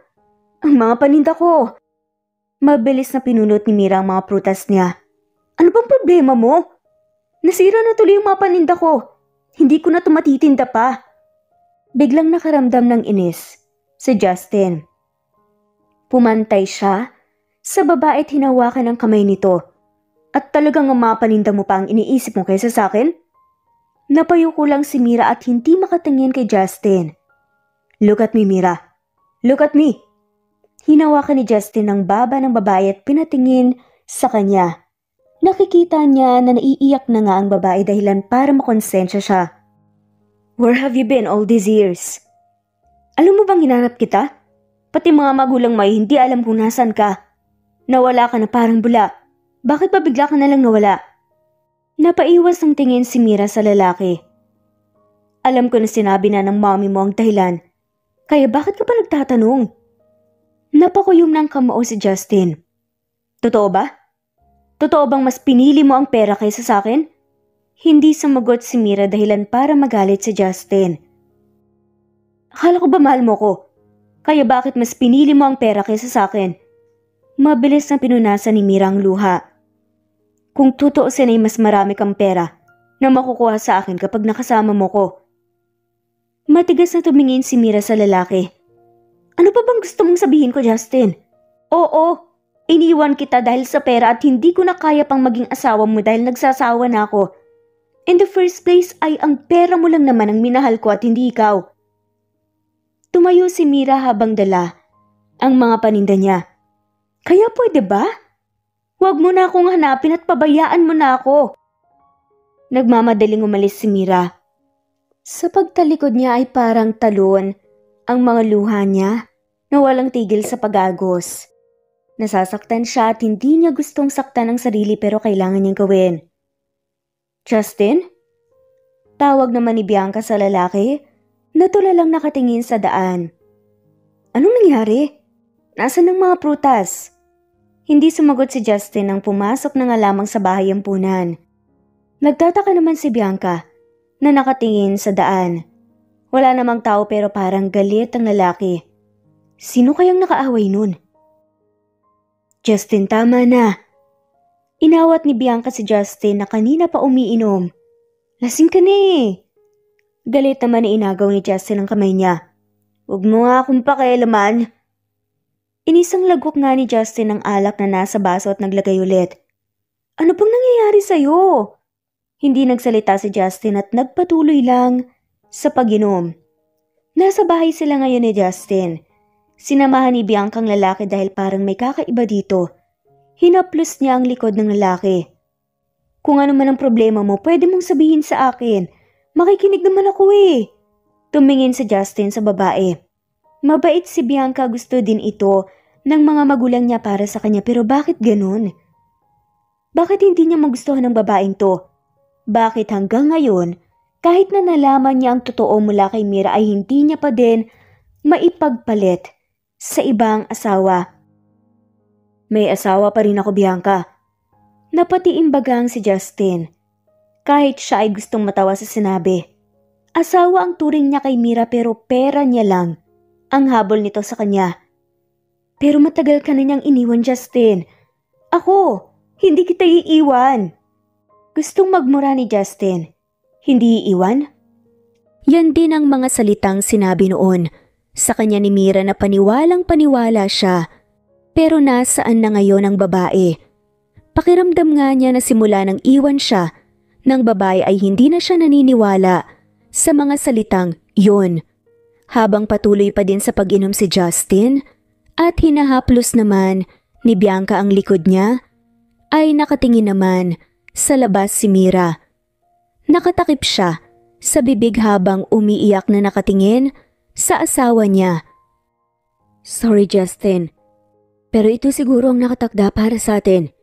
Ang mga paninda ko! Mabilis na pinunot ni Mira ang mga prutas niya. Ano bang problema mo? Nasira na tuloy ang mga paninda ko. Hindi ko na tumatitinda pa. Biglang nakaramdam ng inis si Justin. Pumantay siya sa babae at hinawakan ang kamay nito. At talagang ang mga paninda mo pa ang iniisip mo kaysa sa akin? Napayuko lang si Mira at hindi makatingin kay Justin. Look at me, Mira. Look at me. Hinawakan ni Justin ang baba ng babae at pinatingin sa kanya. Nakikita niya na naiiyak na nga ang babae dahilan para makonsensya siya. Where have you been all these years? Alam mo bang hinanap kita? Pati mga magulang mo ay hindi alam kung nasan ka. Nawala ka na parang bula. Bakit ba bigla ka na lang nawala? Napaiwas ng tingin si Mira sa lalaki. Alam ko na sinabi na ng mommy mo ang dahilan. Kaya bakit ka pa nagtatanong? Napakuyom ng kamao si Justin. Totoo ba? Totoo bang mas pinili mo ang pera kaysa sa akin? Hindi sumagot si Mira dahilan para magalit si Justin. Akala ko ba mahal mo ko? Kaya bakit mas pinili mo ang pera kaysa sa akin? Mabilis na pinunasan ni Mira ang luha. Kung tutuusin ay mas marami kang pera na makukuha sa akin kapag nakasama mo ko. Matigas na tumingin si Mira sa lalaki. Ano pa bang gusto mong sabihin ko, Justin? Oo, iniwan kita dahil sa pera at hindi ko na kaya pang maging asawa mo dahil nagsasawa na ako. In the first place ay ang pera mo lang naman ang minahal ko at hindi ikaw. Tumayo si Mira habang dala ang mga paninda niya. Kaya pwede ba? Huwag mo na akong hanapin at pabayaan mo na ako. Nagmamadaling umalis si Mira. Sa pagtalikod niya ay parang talon ang mga luha niya na walang tigil sa pag-agos. Nasasaktan siya at hindi niya gustong saktan ang sarili pero kailangan niyang gawin. Justin? Tawag naman ni Bianca sa lalaki na tulalang nakatingin sa daan. Anong nangyari? Nasaan ang mga prutas? Hindi sumagot si Justin nang pumasok na nga lamang sa bahay ang punan. Nagtataka naman si Bianca na nakatingin sa daan. Wala namang tao pero parang galit ang lalaki. Sino kayang nakaaway nun? Justin, tama na. Inawat ni Bianca si Justin na kanina pa umiinom. Lasing ka na eh. Galit naman na inagaw ni Justin ang kamay niya. Huwag mo nga akong pakialaman. Inisang lagok nga ni Justin ang alak na nasa baso at naglagay ulit. Ano pang nangyayari sa'yo? Hindi nagsalita si Justin at nagpatuloy lang sa pag-inom. Nasa bahay sila ngayon ni Justin. Sinamahan ni Bianca ang lalaki dahil parang may kakaiba dito. Hinaplos niya ang likod ng lalaki. Kung ano man ang problema mo, pwede mong sabihin sa akin. Makikinig naman ako eh. Tumingin si Justin sa babae. Mabait si Bianca, gusto din ito ng mga magulang niya para sa kanya, pero bakit ganun? Bakit hindi niya magustuhan ng babaeng to? Bakit hanggang ngayon, kahit na nalaman niya ang totoo mula kay Mira ay hindi niya pa din maipagpalit sa ibang asawa? May asawa pa rin ako, Bianca. Napatiimbagang si Justin. Kahit siya ay gustong matawa sa sinabi. Asawa ang turing niya kay Mira pero pera niya lang ang habol nito sa kanya. Pero matagal ka na niyang iniwan, Justin. Ako, hindi kita iiwan. Gustong magmura ni Justin. Hindi iiwan? Yan din ang mga salitang sinabi noon sa kanya ni Mira na paniwalang paniwala siya. Pero nasaan na ngayon ang babae? Pakiramdam nga niya na simula nang iwan siya ng babae ay hindi na siya naniniwala sa mga salitang yun. Habang patuloy pa din sa pag-inom si Justin at hinahaplos naman ni Bianca ang likod niya, ay nakatingin naman sa labas si Mira. Nakatakip siya sa bibig habang umiiyak na nakatingin sa asawa niya. Sorry Justin, pero ito siguro ang nakatakda para sa atin.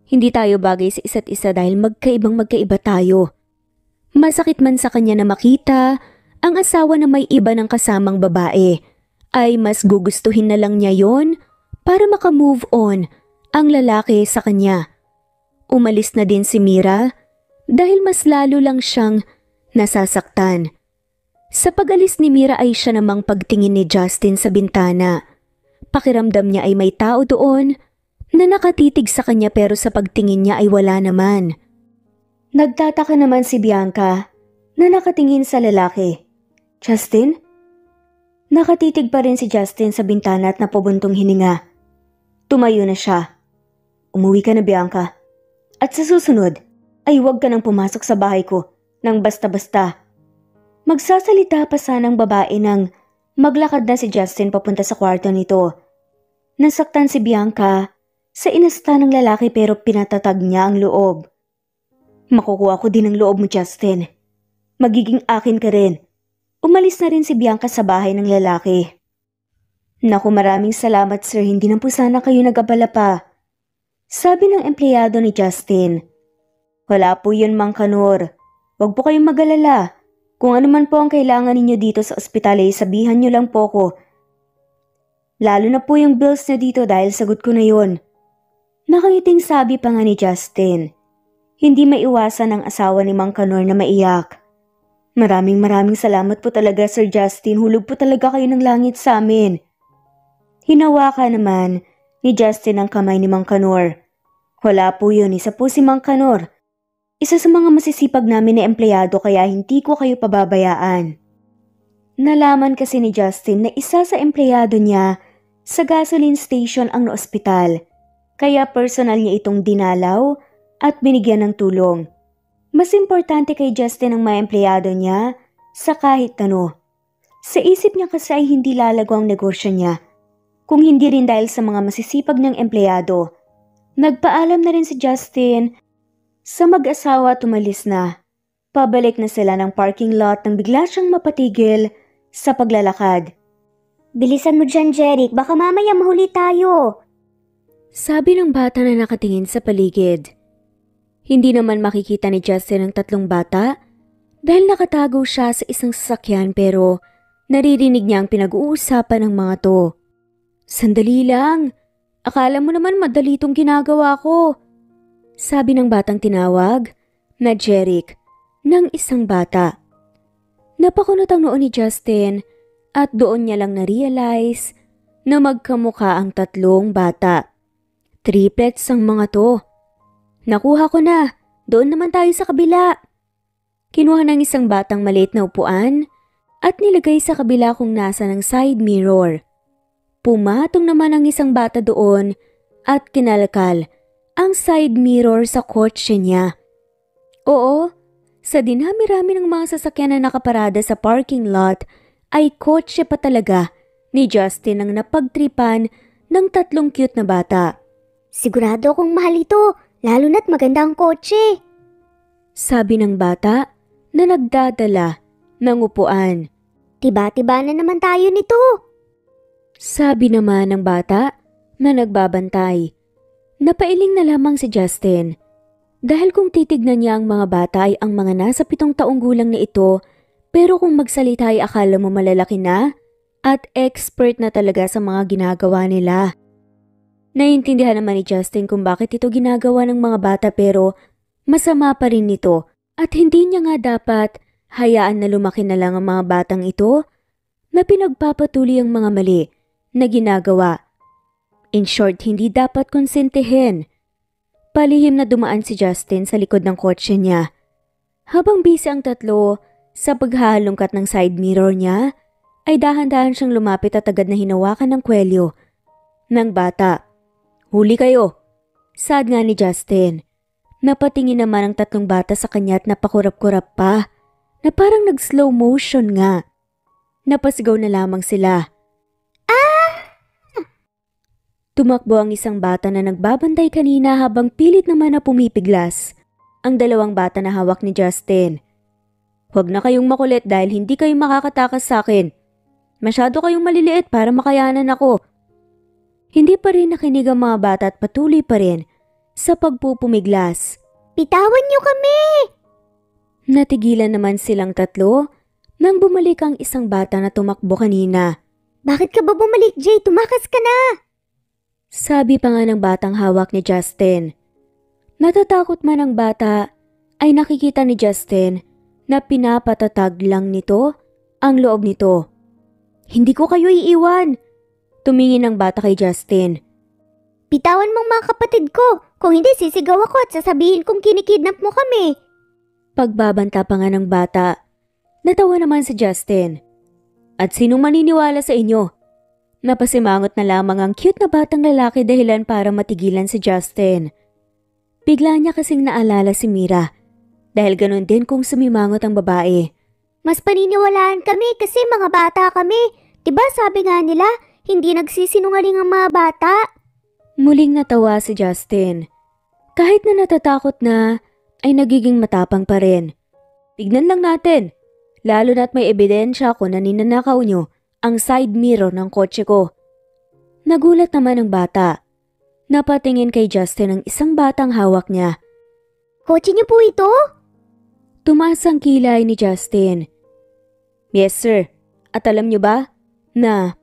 Hindi tayo bagay sa isa't isa dahil magkaiba tayo. Masakit man sa kanya na makita ang asawa na may iba ng kasamang babae, ay mas gugustuhin na lang niya yon para makamove on ang lalaki sa kanya. Umalis na din si Mira dahil mas lalo lang siyang nasasaktan. Sa pag-alis ni Mira ay siya namang pagtingin ni Justin sa bintana. Pakiramdam niya ay may tao doon na nakatitig sa kanya pero sa pagtingin niya ay wala naman. Nagtataka naman si Bianca na nakatingin sa lalaki. Justin? Nakatitig pa rin si Justin sa bintana at napabuntong hininga. Tumayo na siya. Umuwi ka na, Bianca. At sa susunod ay huwag ka nang pumasok sa bahay ko nang basta-basta. Magsasalita pa sanang babae nang maglakad na si Justin papunta sa kwarto nito. Nasaktan si Bianca sa inasta ng lalaki pero pinatatag niya ang loob. Makukuha ko din ang loob mo, Justin. Magiging akin ka rin. Umalis na rin si Bianca sa bahay ng lalaki. Naku, maraming salamat sir, hindi na po sana kayo nag-abala pa. Sabi ng empleyado ni Justin. Wala po yun, Mang Kanor. Huwag po kayong mag-alala. Kung ano man po ang kailangan ninyo dito sa ospital ay sabihan nyo lang po ko. Lalo na po yung bills nyo dito dahil sagot ko na yun. Nakangiting sabi pa nga ni Justin. Hindi maiwasan ang asawa ni Mang Kanor na maiyak. Maraming salamat po talaga Sir Justin, hulog po talaga kayo ng langit sa amin. Hinawakan naman ni Justin ang kamay ni Mang Kanor. Wala po yun, isa po si Mang Kanor. Isa sa mga masisipag namin na empleyado kaya hindi ko kayo pababayaan. Nalaman kasi ni Justin na isa sa empleyado niya sa gasoline station ang ospital. Kaya personal niya itong dinalaw at binigyan ng tulong. Mas importante kay Justin ang mga empleyado niya sa kahit ano. Sa isip niya kasi ay hindi lalago ang negosyo niya. Kung hindi rin dahil sa mga masisipag niyang empleyado. Nagpaalam na rin si Justin sa mag-asawa at umalis na. Pabalik na sila ng parking lot nang bigla siyang mapatigil sa paglalakad. Bilisan mo dyan, Jeric. Baka mamaya mahuli tayo. Sabi ng bata na nakatingin sa paligid. Hindi naman makikita ni Justin ang tatlong bata dahil nakatago siya sa isang sasakyan pero naririnig niya ang pinag-uusapan ng mga to. Sandali lang. Akala mo naman madali itong ginagawa ko. Sabi ng batang tinawag na Jeric ng isang bata. Napakunot ang noo ni Justin at doon niya lang na-realize na magkamukha ang tatlong bata. Triplets ang mga to. Nakuha ko na. Doon naman tayo sa kabila. Kinuha ng isang batang maliit na upuan at nilagay sa kabila kung nasa ng side mirror. Pumatong naman ang isang bata doon at kinalakal ang side mirror sa kotse niya. Oo, sa dinami-rami ng mga sasakyan na nakaparada sa parking lot ay kotse pa talaga ni Justin ang napagtripan ng tatlong cute na bata. Sigurado akong mahal ito, lalo na't maganda ang kotse. Sabi ng bata na nagdadala ng upuan. Tiba-tiba na naman tayo nito. Sabi naman ng bata na nagbabantay. Napailing na lamang si Justin. Dahil kung titignan niya ang mga bata ay ang mga nasa 7 taong gulang na ito, pero kung magsalita ay akala mo malalaki na at expert na talaga sa mga ginagawa nila. Naiintindihan naman ni Justin kung bakit ito ginagawa ng mga bata pero masama pa rin nito at hindi niya nga dapat hayaan na lumaki na lang ang mga batang ito na pinagpapatuloy ang mga mali na ginagawa. In short, hindi dapat konsentihin. Palihim na dumaan si Justin sa likod ng kotse niya. Habang busy ang tatlo sa paghahalongkat ng side mirror niya, ay dahan-dahan siyang lumapit at agad na hinawakan ng kwelyo ng bata. Huli kayo! Sad nga ni Justin. Napatingin naman ang 3 bata sa kanya at napakurap-kurap pa na parang nag-slow motion nga. Napasigaw na lamang sila. Tumakbo ang isang bata na nagbabantay kanina habang pilit naman na pumipiglas ang 2 bata na hawak ni Justin. Huwag na kayong makulit dahil hindi kayo makakatakas sa akin. Masyado kayong maliliit para makayanan ako. Hindi pa rin nakinig ang mga bata at patuloy pa rin sa pagpupumiglas. Bitawan niyo kami! Natigilan naman silang 3 nang bumalik ang isang bata na tumakbo kanina. Bakit ka ba bumalik, Jay? Tumakas ka na! Sabi pa nga ng batang hawak ni Justin. Natatakot man ang bata ay nakikita ni Justin na pinapatatag lang nito ang loob nito. Hindi ko kayo iiwan! Tumingin ang bata kay Justin. Bitawan mong mga kapatid ko. Kung hindi, sisigaw ako at sasabihin kong kinikidnap mo kami. Pagbabanta pa nga ng bata. Natawa naman si Justin. At sinong maniniwala sa inyo? Napasimangot na lamang ang cute na batang lalaki dahilan para matigilan si Justin. Bigla niya kasing naalala si Mira. Dahil ganun din kung sumimangot ang babae. Mas paniniwalaan kami kasi mga bata kami. Diba sabi nga nila, hindi nagsisinungaling ang mga bata? Muling natawa si Justin. Kahit na natatakot na, ay nagiging matapang pa rin. Tignan lang natin. Lalo na't may ebidensya ko na ninanakaw nyo ang side mirror ng kotse ko. Nagulat naman ang bata. Napatingin kay Justin ang isang batang hawak niya. Kotse niyo po ito? Tumaas ang kilay ni Justin. Yes sir. At alam niyo ba na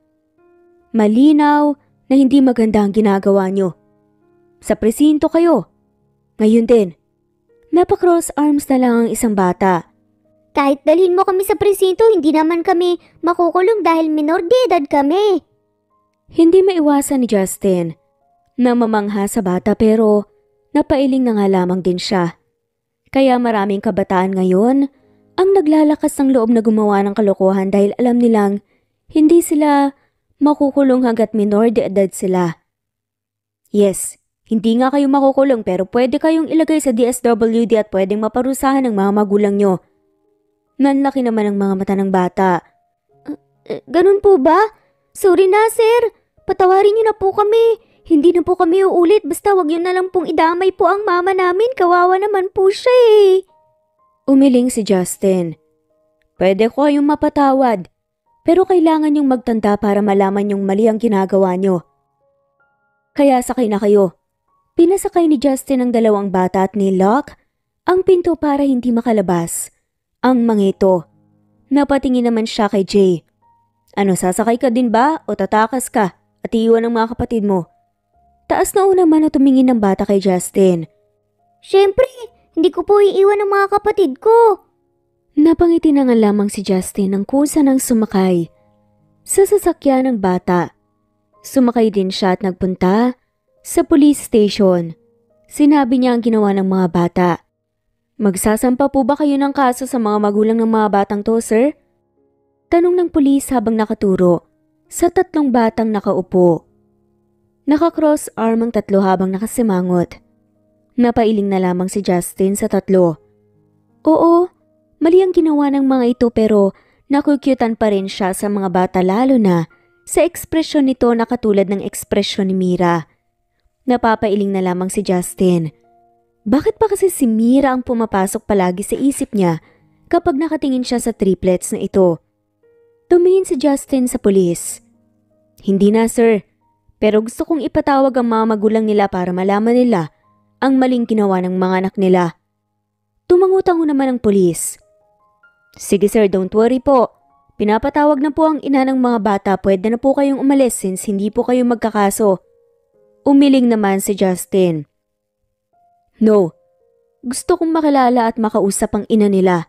malinaw na hindi maganda ang ginagawa niyo. Sa presinto kayo. Ngayon din. Napakross arms na lang ang isang bata. Kahit dalhin mo kami sa presinto, hindi naman kami makukulong dahil minor de edad kami. Hindi maiwasan ni Justin na mamangha sa bata pero napailing na nga lamang din siya. Kaya maraming kabataan ngayon ang naglalakas ng loob na gumawa ng kalokohan dahil alam nilang hindi sila makukulong hanggat minor de edad sila. Yes, hindi nga kayo makukulong pero pwede kayong ilagay sa DSWD at pwedeng maparusahan ng mga magulang nyo. Nanlaki naman ang mga mata ng bata. Ganun po ba? Sorry na sir, patawarin niyo na po kami. Hindi na po kami uulit basta wag niyo na lang pong idamay po ang mama namin. Kawawa naman po siya eh. Umiling si Justin. Pwede ko kayong mapatawad. Pero kailangan yung magtanda para malaman yung mali ang ginagawa nyo. Kaya sakay na kayo. Pinasakay ni Justin ang 2 bata at nilock ang pinto para hindi makalabas ang mga ito. Napatingin naman siya kay Jay. Ano, sasakay ka din ba o tatakas ka at iiwan ng mga kapatid mo? Taas na una man na tumingin ng bata kay Justin. Siyempre, hindi ko po iiwan ng mga kapatid ko. Napangiti na nga lamang si Justin ng kusa ng sumakay sa sasakyan ng bata. Sumakay din siya at nagpunta sa police station. Sinabi niya ang ginawa ng mga bata. Magsasampa po ba kayo ng kaso sa mga magulang ng mga batang to, sir? Tanong ng pulis habang nakaturo sa 3 batang nakaupo. Nakakross arm ang 3 habang nakasimangot. Napailing na lamang si Justin sa 3. Oo, mali ang ginawa ng mga ito pero nakukyutan pa rin siya sa mga bata lalo na sa ekspresyon nito na katulad ng ekspresyon ni Mira. Napapailing na lamang si Justin. Bakit pa kasi si Mira ang pumapasok palagi sa isip niya kapag nakatingin siya sa triplets na ito? Tumingin si Justin sa pulis. Hindi na sir, Pero gusto kong ipatawag ang mga magulang nila para malaman nila ang maling ginawa ng mga anak nila. Tumangutango naman ang pulis. Sige sir, don't worry po. Pinapatawag na po ang ina ng mga bata, pwede na po kayong umalis since hindi po kayo magkakaso. Umiling naman si Justin. No, gusto kong makilala at makausap ang ina nila.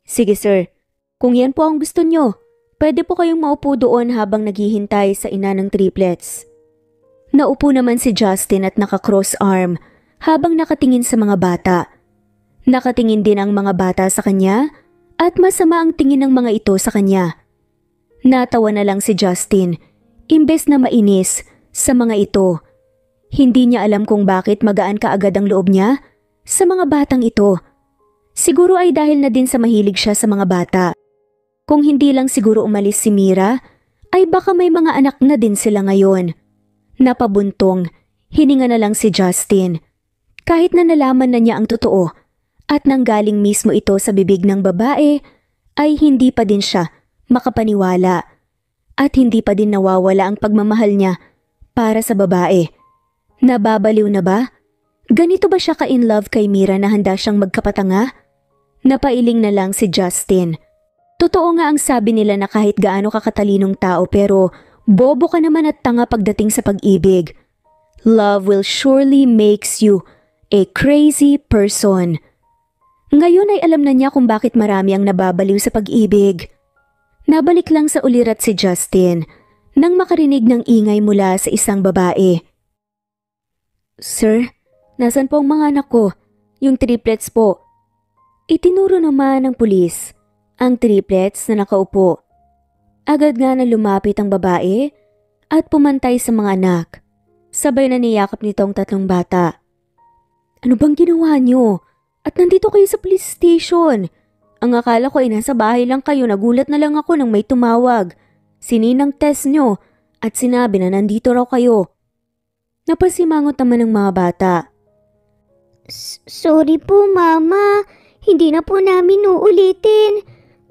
Sige sir, kung yan po ang gusto nyo, pwede po kayong maupo doon habang naghihintay sa ina ng triplets. Naupo naman si Justin at naka-cross arm habang nakatingin sa mga bata. Nakatingin din ang mga bata sa kanya at masama ang tingin ng mga ito sa kanya. Natawa na lang si Justin, imbes na mainis sa mga ito. Hindi niya alam kung bakit magaan kaagad ang loob niya sa mga batang ito. Siguro ay dahil na din sa mahilig siya sa mga bata. Kung hindi lang siguro umalis si Mira, ay baka may mga anak na din sila ngayon. Napabuntong, hininga na lang si Justin. Kahit na nalaman na niya ang totoo at nanggaling mismo ito sa bibig ng babae, ay hindi pa din siya makapaniwala. At hindi pa din nawawala ang pagmamahal niya para sa babae. Nababaliw na ba? Ganito ba siya ka-in love kay Mira na handa siyang magkapatanga? Napailing na lang si Justin. Totoo nga ang sabi nila na kahit gaano kakatalinong tao pero bobo ka naman at tanga pagdating sa pag-ibig. Love will surely makes you a crazy person. Ngayon ay alam na niya kung bakit marami ang nababaliw sa pag-ibig. Nabalik lang sa ulirat si Justin nang makarinig ng ingay mula sa isang babae. Sir, nasan po ang mga anak ko? Yung triplets po. Itinuro naman ng pulis ang triplets na nakaupo. Agad nga na lumapit ang babae at pumantay sa mga anak. Sabay na niyakap nito ang tatlong bata. Ano bang ginawa niyo? At nandito kayo sa police station. Ang akala ko ay nasa bahay lang kayo, nagulat na lang ako nang may tumawag. Sininang test nyo at sinabi na nandito raw kayo. Napasimangot naman ng mga bata. Sorry po, Mama. Hindi na po namin uulitin.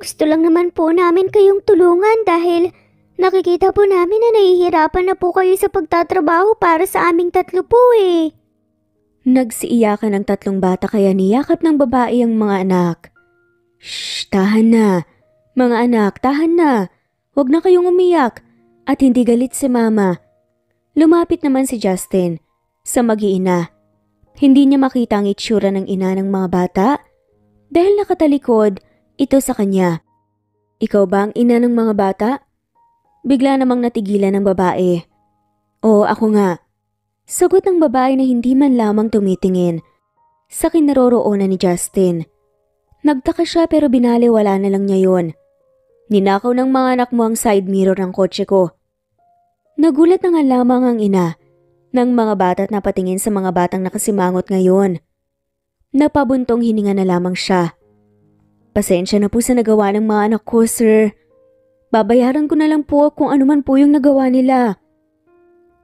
Gusto lang naman po namin kayong tulungan dahil nakikita po namin na nahihirapan na po kayo sa pagtatrabaho para sa aming tatlo po eh. Nagsiiyakan ang tatlong bata kaya niyakap ng babae ang mga anak. Shh, tahan na. Mga anak, tahan na. Huwag na kayong umiyak at hindi galit si Mama. Lumapit naman si Justin sa mag-iina. Hindi niya makita ang itsura ng ina ng mga bata dahil nakatalikod ito sa kanya. Ikaw ba ang ina ng mga bata? Bigla namang natigilan ng babae. Oo, ako nga. Sagot ng babae na hindi man lamang tumitingin sa kinaroroonan ni Justin. Nagtaka siya pero binaliwala na lang niya yon. Ninakaw ng mga anak mo ang side mirror ng kotse ko. Nagulat na nga lamang ang ina ng mga bata at napatingin sa mga batang nakasimangot ngayon. Napabuntong hininga na lamang siya. Pasensya na po sa nagawa ng mga anak ko, sir. Babayaran ko na lang po kung ano man po yung nagawa nila.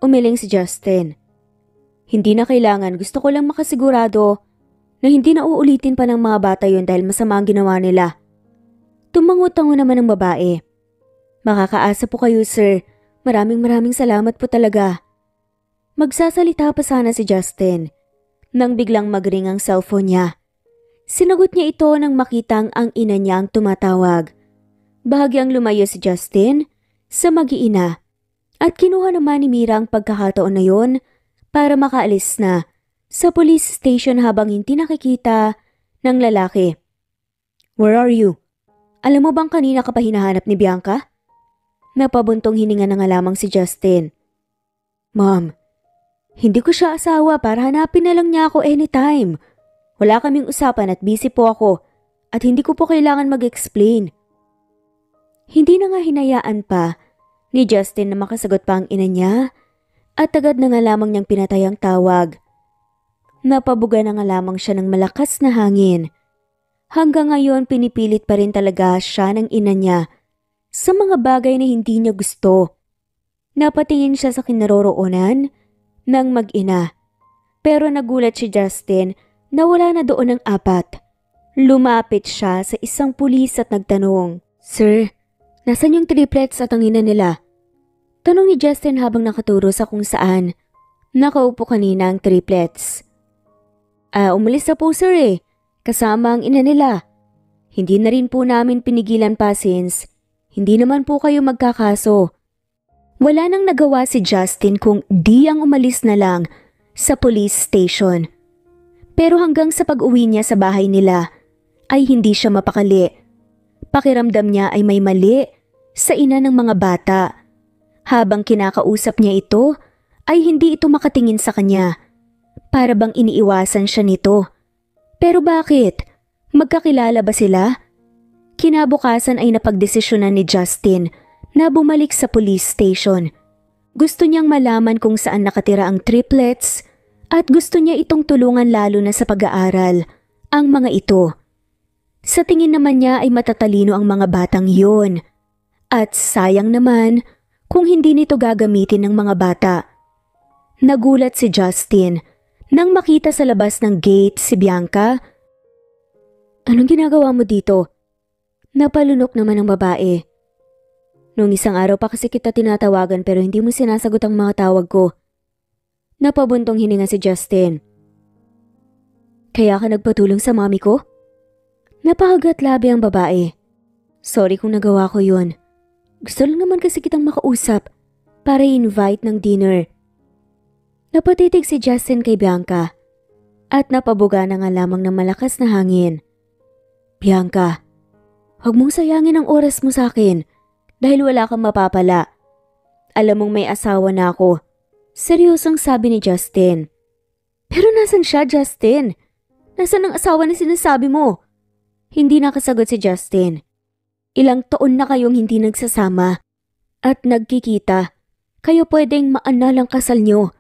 Umiling si Justin. Hindi na kailangan, gusto ko lang makasigurado na hindi na uulitin pa ng mga bata yon dahil masama ang ginawa nila. Tumangot-tango naman ang babae. Makakaasa po kayo, sir. Maraming salamat po talaga. Magsasalita pa sana si Justin nang biglang magring ang cellphone niya. Sinagot niya ito nang makitang ang ina niya ang tumatawag. Bahagyang lumayo si Justin sa mag-iina at kinuha naman ni Mira ang pagkakataon na yon para makaalis na sa police station habang hindi nakikita ng lalaki. Where are you? Alam mo bang kanina ka pa hinahanap ni Bianca? Napabuntong hininga na nga lamang si Justin. Ma'am, hindi ko siya asawa para hanapin na lang niya ako anytime. Wala kaming usapan at busy po ako at hindi ko po kailangan mag-explain. Hindi na nga hinayaan pa ni Justin na makasagot pa ang ina niya at agad na nga lamang niyang pinatay ang tawag. Napabuga na nga lamang siya ng malakas na hangin. Hanggang ngayon pinipilit pa rin talaga siya ng ina niya sa mga bagay na hindi niya gusto. Napatingin siya sa kinaroroonan ng mag-ina. Pero nagulat si Justin na wala na doon ang apat. Lumapit siya sa isang pulis at nagtanong, Sir, nasan yung triplets at ang ina nila? Tanong ni Justin habang nakaturo sa kung saan nakaupo kanina ang triplets. Umalis na po sir kasama ang ina nila. Hindi na rin po namin pinigilan pa since hindi naman po kayo magkakaso. Wala nang nagawa si Justin kung di ang umalis na lang sa police station. Pero hanggang sa pag-uwi niya sa bahay nila ay hindi siya mapakali. Pakiramdam niya ay may mali sa ina ng mga bata. Habang kinakausap niya ito, ay hindi ito makatingin sa kanya. Para bang iniiwasan siya nito. Pero bakit? Magkakilala ba sila? Kinabukasan ay napagdesisyonan ni Justin na bumalik sa police station. Gusto niyang malaman kung saan nakatira ang triplets at gusto niya itong tulungan lalo na sa pag-aaral, ang mga ito. Sa tingin naman niya ay matatalino ang mga batang yun. At sayang naman kung hindi nito gagamitin ng mga bata. Nagulat si Justin nang makita sa labas ng gate si Bianca. Anong ginagawa mo dito? Napalunok naman ang babae. Noong isang araw pa kasi kita tinatawagan pero hindi mo sinasagot ang mga tawag ko. Napabuntong hininga si Justin. Kaya ka nagpatulong sa mami ko? Napakagat labi ang babae. Sorry kung nagawa ko yun. Gusto lang naman kasi kitang makausap para i-invite ng dinner. Napatitig si Justin kay Bianca at napabuga na nga lamang ng malakas na hangin. Bianca, huwag mong sayangin ang oras mo sa akin dahil wala kang mapapala. Alam mong may asawa na ako. Seryosong sabi ni Justin. Pero nasan siya, Justin? Nasan ang asawa na sinasabi mo? Hindi nakasagot si Justin. Ilang taon na kayong hindi nagsasama at nagkikita. Kayo pwedeng maanal ang kasal nyo.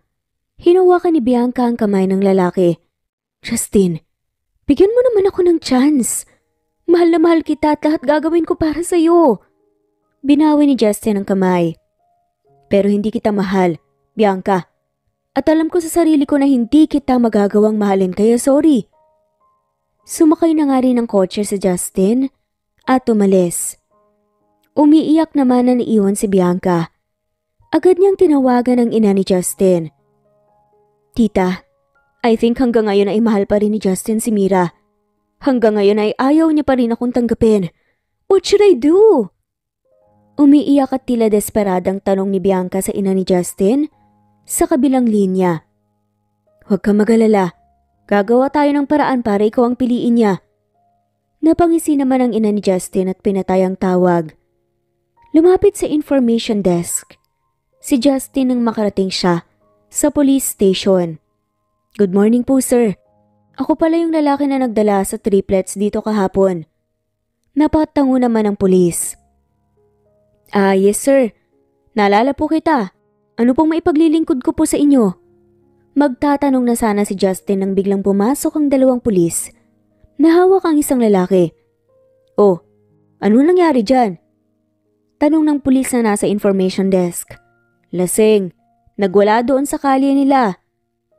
Hinawakan ni Bianca ang kamay ng lalaki. Justin, bigyan mo naman ako ng chance. Mahal na mahal kita at lahat gagawin ko para sa'yo. Binawi ni Justin ang kamay. Pero hindi kita mahal, Bianca. At alam ko sa sarili ko na hindi kita magagawang mahalin kaya sorry. Sumakay na nga rin ng kotse si Justin at umalis. Umiiyak naman na naiwan si Bianca. Agad niyang tinawagan ang ina ni Justin. Tita, I think hanggang ngayon ay mahal pa rin ni Justin si Mira. Hanggang ngayon ay ayaw niya pa rin akong tanggapin. What should I do? Umiiyak at tila desperadang tanong ni Bianca sa ina ni Justin sa kabilang linya. Huwag kang mag-alala. Gagawa tayo ng paraan para ikaw ang piliin niya. Napangisi naman ang ina ni Justin at pinatay ang tawag. Lumapit sa information desk si Justin nang makarating siya sa police station. Good morning po sir. Ako pala yung lalaki na nagdala sa triplets dito kahapon. Napatango naman ang pulis. Yes sir. Naalala po kita. Ano pong maipaglilingkod ko po sa inyo? Magtatanong na sana si Justin nang biglang pumasok ang dalawang pulis. Nahawak ang isang lalaki. Oh, ano nangyari dyan? Tanong ng pulis na nasa information desk. Lasing, nagwala doon sa kalye nila.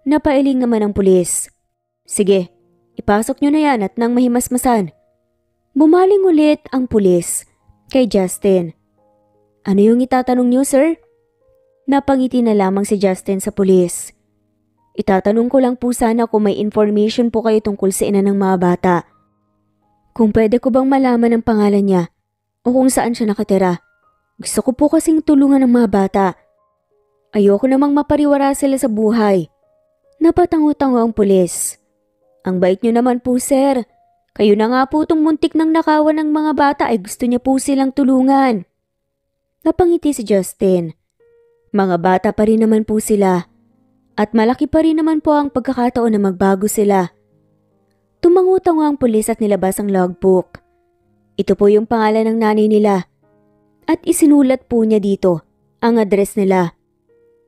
Napailing naman ang pulis. Sige, ipasok nyo na yan at nang mahimasmasan. Bumaling ulit ang pulis kay Justin. Ano yung itatanong nyo sir? Napangiti na lamang si Justin sa pulis. Itatanong ko lang po sana kung may information po kayo tungkol sa ina ng mga bata. Kung pwede ko bang malaman ang pangalan niya o kung saan siya nakatira. Gusto ko po kasing tulungan ng mga bata. Ayoko namang mapariwara sila sa buhay. Napatango-tango ang pulis. Ang bait niyo naman po sir. Kayo na nga po itong muntik ng nakawan ng mga bata ay gusto niya po silang tulungan. Napangiti si Justin. Mga bata pa rin naman po sila. At malaki pa rin naman po ang pagkakataon na magbago sila. Tumango-tango ang pulis at nilabas ang logbook. Ito po yung pangalan ng nanay nila. At isinulat po niya dito ang address nila.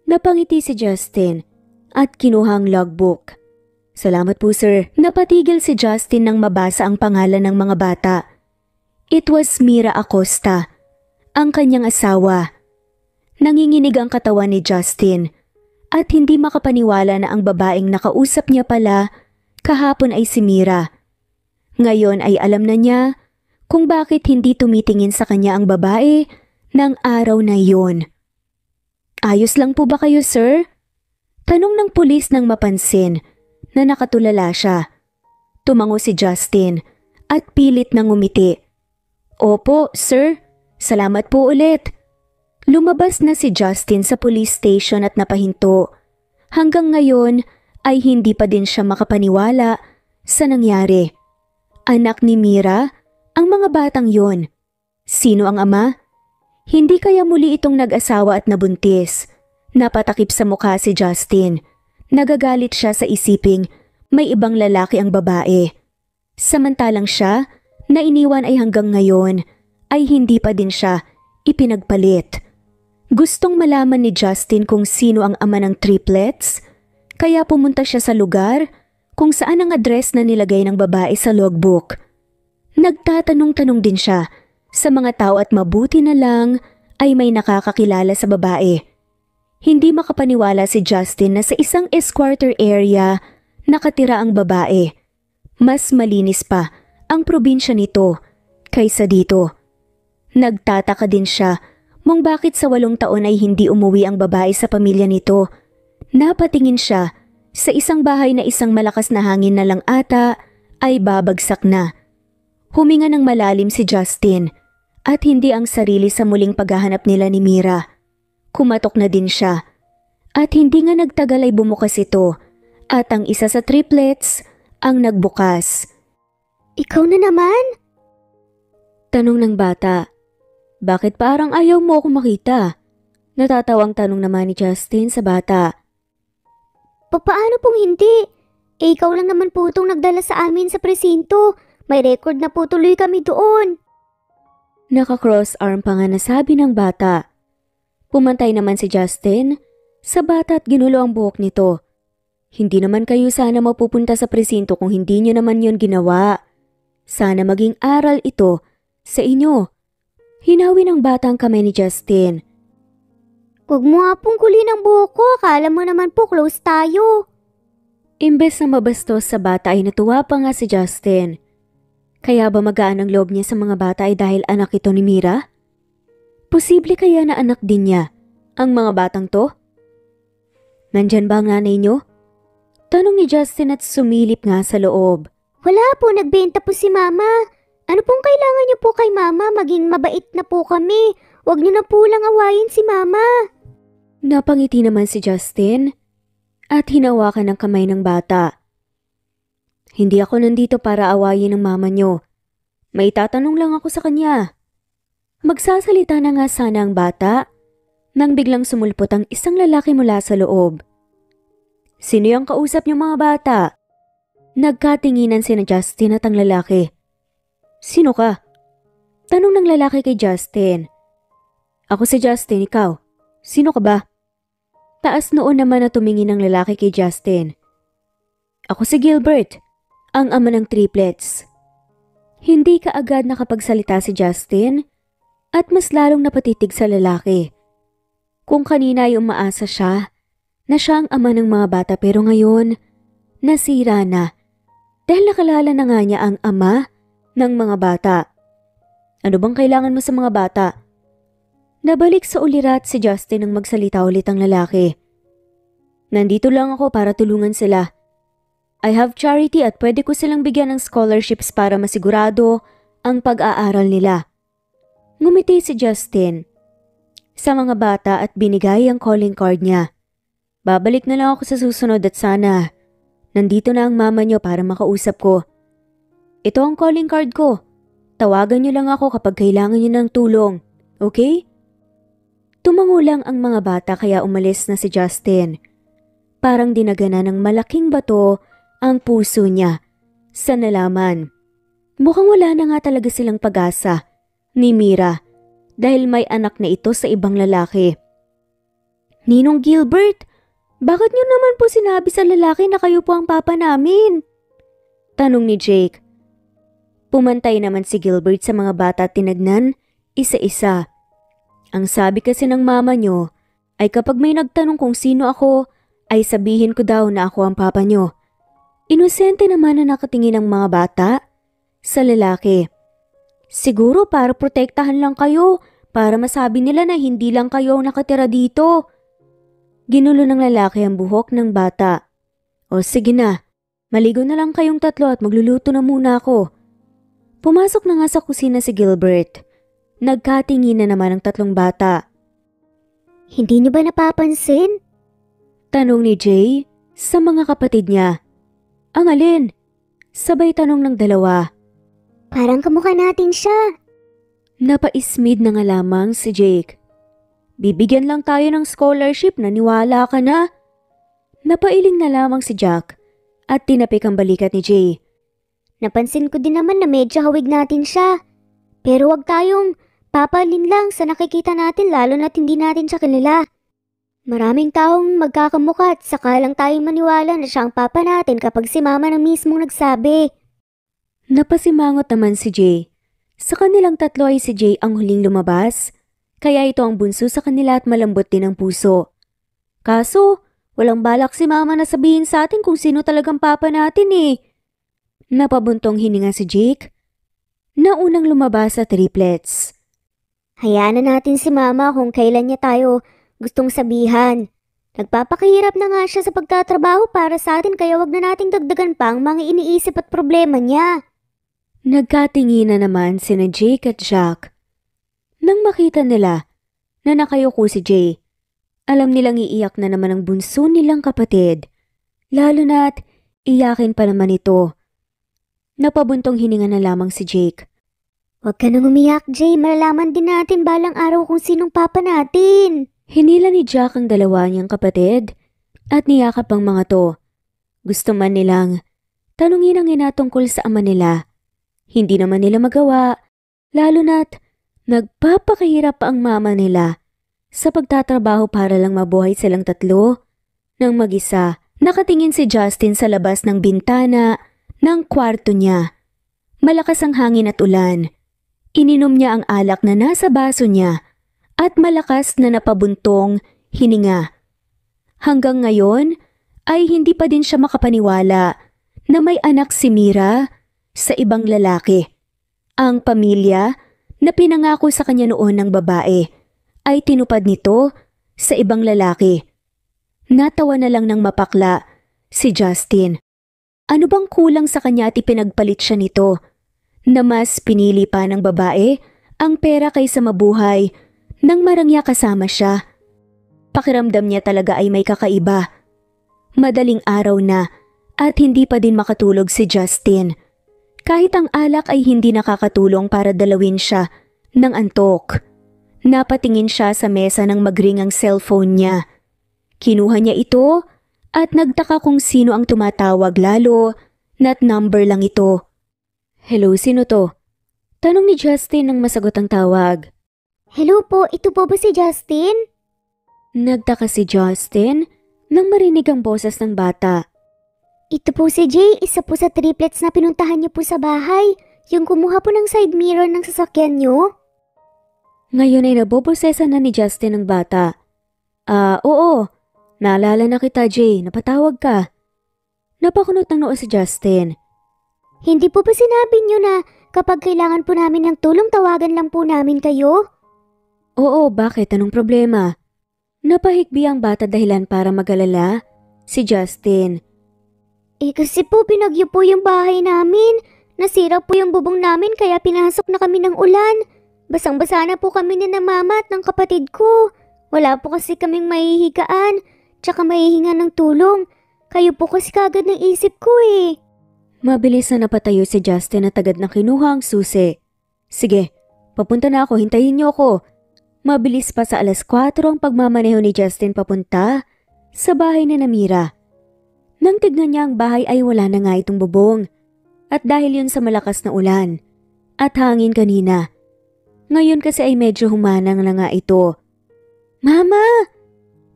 Napangiti si Justin at kinuha ang logbook. Salamat po sir. Napatigil si Justin nang mabasa ang pangalan ng mga bata. It was Mira Acosta, ang kanyang asawa. Nanginginig ang katawan ni Justin at hindi makapaniwala na ang babaeng nakausap niya pala kahapon ay si Mira. Ngayon ay alam na niya kung bakit hindi tumitingin sa kanya ang babae ng araw na iyon. Ayos lang po ba kayo, sir? Tanong ng pulis nang mapansin na nakatulala siya. Tumango si Justin at pilit na ngumiti. Opo, sir. Salamat po ulit. Lumabas na si Justin sa police station at napahinto. Hanggang ngayon ay hindi pa din siya makapaniwala sa nangyari. Anak ni Mira ang mga batang yon. Sino ang ama? Hindi kaya muli itong nag-asawa at nabuntis. Napatakip sa mukha si Justin. Nagagalit siya sa isiping may ibang lalaki ang babae. Samantalang siya na iniwan ay hanggang ngayon ay hindi pa din siya ipinagpalit. Gustong malaman ni Justin kung sino ang ama ng triplets, kaya pumunta siya sa lugar kung saan ang address na nilagay ng babae sa logbook. Nagtatanong-tanong din siya sa mga tao at mabuti na lang ay may nakakakilala sa babae. Hindi makapaniwala si Justin na sa isang esquarter area nakatira ang babae. Mas malinis pa ang probinsya nito kaysa dito. Nagtataka din siya kung bakit sa 8 taon ay hindi umuwi ang babae sa pamilya nito. Napatingin siya sa isang bahay na isang malakas na hangin na lang ata ay babagsak na. Huminga ng malalim si Justin at hindi ang sarili sa muling paghahanap nila ni Mira. Kumatok na din siya at hindi nga nagtagal ay bumukas ito at ang isa sa triplets ang nagbukas. Ikaw na naman? Tanong ng bata. Bakit parang ayaw mo akong makita? Natatawang tanong naman ni Justin sa bata. Paano pong hindi? Ikaw lang naman po itong nagdala sa amin sa presinto. May record na po tuloy kami doon. Naka-cross arm pa nga nasabi ng bata. Pumantay naman si Justin sa bata at ginulo ang buhok nito. Hindi naman kayo sana mapupunta sa presinto kung hindi nyo naman yon ginawa. Sana maging aral ito sa inyo. Hinawi ng bata ang kamay ni Justin. Huwag mo nga pong kulin ang buhok ko. Akala mo naman po close tayo. Imbes na mabastos sa bata ay natuwa pa nga si Justin. Kaya ba magaan ang loob niya sa mga bata ay dahil anak ito ni Mira? Posible kaya na anak din niya ang mga batang to? Nandyan ba ang nanay niyo? Tanong ni Justin at sumilip nga sa loob. Wala po, nagbenta po si Mama. Ano pong kailangan niyo po kay Mama? Maging mabait na po kami. Huwag niyo na po lang awayin si Mama. Napangiti naman si Justin at hinawakan ang kamay ng bata. Hindi ako nandito para awayin ng mama niyo. May tatanong lang ako sa kanya. Magsasalita na nga sana ang bata nang biglang sumulpot ang isang lalaki mula sa loob. Sino yung kausap niyo mga bata? Nagkatinginan sina Justin at ang lalaki. Sino ka? Tanong ng lalaki kay Justin. Ako si Justin, ikaw. Sino ka ba? Taas noon naman na tumingin ng lalaki kay Justin. Ako si Gilbert, ang ama ng triplets. Hindi kaagad nakapagsalita si Justin at mas lalong napatitig sa lalaki. Kung kanina ay umaasa siya na siya ang ama ng mga bata pero ngayon nasira na dahil nakalala na nga niya ang ama ng mga bata. Ano bang kailangan mo sa mga bata? Nabalik sa ulirat si Justin nang magsalita ulit ang lalaki. Nandito lang ako para tulungan sila. I have charity at pwede ko silang bigyan ng scholarships para masigurado ang pag-aaral nila. Ngumiti si Justin sa mga bata at binigay ang calling card niya. Babalik na lang ako sa susunod at sana nandito na ang mama niyo para makausap ko. Ito ang calling card ko. Tawagan niyo lang ako kapag kailangan niyo ng tulong. Okay? Tumango lang ang mga bata kaya umalis na si Justin. Parang dinagana ng malaking bato ang puso niya sa nalaman. Mukhang wala na nga talaga silang pag-asa ni Mira dahil may anak na ito sa ibang lalaki. Ninong Gilbert, bakit niyo naman po sinabi sa lalaki na kayo po ang papa namin? Tanong ni Jake. Pumantay naman si Gilbert sa mga bata at tinagnan isa-isa. Ang sabi kasi ng mama niyo ay kapag may nagtanong kung sino ako ay sabihin ko daw na ako ang papa niyo. Inosente naman na nakatingin ang mga bata sa lalaki. Siguro para protektahan lang kayo, para masabi nila na hindi lang kayo ang nakatira dito. Ginulo ng lalaki ang buhok ng bata. O sige na, maligo na lang kayong tatlo at magluluto na muna ako. Pumasok na nga sa kusina si Gilbert. Nagkatingin na naman ang tatlong bata. Hindi niyo ba napapansin? Tanong ni Jay sa mga kapatid niya. Ang alin? Sabay tanong ng dalawa. Parang kamukha natin siya. Napaismid na nga lamang si Jake. Bibigyan lang tayo ng scholarship, naniwala ka na? Napailing na lamang si Jack at tinapik ang balikat ni Jay. Napansin ko din naman na medyo hawig natin siya. Pero wag tayong papalin lang sa nakikita natin lalo na't hindi natin siya kilala. Maraming taong magkakamukha at saka lang tayong maniwala na siya ang papa natin kapag si mama na mismong nagsabi. Napasimangot naman si Jay. Sa kanilang tatlo ay si Jay ang huling lumabas, kaya ito ang bunso sa kanila at malambot din ang puso. Kaso, walang balak si mama na sabihin sa atin kung sino talagang papa natin eh. Napabuntong hininga si Jake na unang lumabas sa triplets. Hayaan na natin si mama kung kailan niya tayo gustong sabihan. Nagpapakahirap na nga siya sa pagtatrabaho para sa atin kaya wag na nating dagdagan pa ang mga iniisip at problema niya. Nagkatingin na naman sina Jake at Jack. Nang makita nila na nakayuko si Jay, alam nilang iiyak na naman ang bunso nilang kapatid. Lalo na't iyakin pa naman ito. Napabuntong hininga na lamang si Jake. Huwag ka nang umiyak, Jay. Malalaman din natin balang araw kung sinong papa natin. Hinila ni Jack ang dalawa niyang kapatid at niyakap ang mga to. Gusto man nilang tanungin ang ina tungkol sa ama nila. Hindi naman nila magawa, lalo na't nagpapakahirap pa ang mama nila sa pagtatrabaho para lang mabuhay silang tatlo. Nang mag-isa, nakatingin si Justin sa labas ng bintana ng kwarto niya. Malakas ang hangin at ulan. Ininom niya ang alak na nasa baso niya at malakas na napabuntong hininga. Hanggang ngayon ay hindi pa din siya makapaniwala na may anak si Mira sa ibang lalaki. Ang pamilya na pinangako sa kanya noon ng babae ay tinupad nito sa ibang lalaki. Natawa na lang ng mapakla si Justin. Ano bang kulang sa kanya at ipinagpalit siya nito? Na mas pinili pa ng babae ang pera kaysa mabuhay nang marangya kasama siya. Pakiramdam niya talaga ay may kakaiba. Madaling araw na at hindi pa din makatulog si Justin. Kahit ang alak ay hindi nakakatulong para dalawin siya ng antok. Napatingin siya sa mesa nang magring ang cellphone niya. Kinuha niya ito at nagtaka kung sino ang tumatawag lalo na't number lang ito. Hello, sino to? Tanong ni Justin nang masagot ang tawag. Hello po, ito po ba si Justin? Nagtaka si Justin nang marinig ang boses ng bata. Ito po si Jay, isa po sa triplets na pinuntahan niyo po sa bahay. Yung kumuha po ng side mirror ng sasakyan niyo. Ngayon ay nabobosesan na ni Justin ang bata. Oo. Naalala na kita, Jay. Napatawag ka. Napakunot ng noo si Justin. Hindi po ba sinabi niyo na kapag kailangan po namin ng tulong, tawagan lang po namin kayo? Oo, bakit? Anong problema? Napahikbi ang bata dahilan para mag-alala si Justin. Kasi po binagyo po yung bahay namin. Nasira po yung bubong namin kaya pinasok na kami ng ulan. Basang-basa na po kami ni na mama at ng kapatid ko. Wala po kasi kaming mahihigaan, tsaka mahihinga ng tulong. Kayo po kasi kagad ng isip ko eh. Mabilis na napatayo si Justin at agad na kinuha ang susi. Sige, papunta na ako, hintayin niyo ako. Mabilis pa sa 4:00 ang pagmamaneho ni Justin papunta sa bahay ni Namira. Nang tignan niya ang bahay ay wala na nga itong bubong. At dahil yun sa malakas na ulan at hangin kanina. Ngayon kasi ay medyo humanang na nga ito. Mama!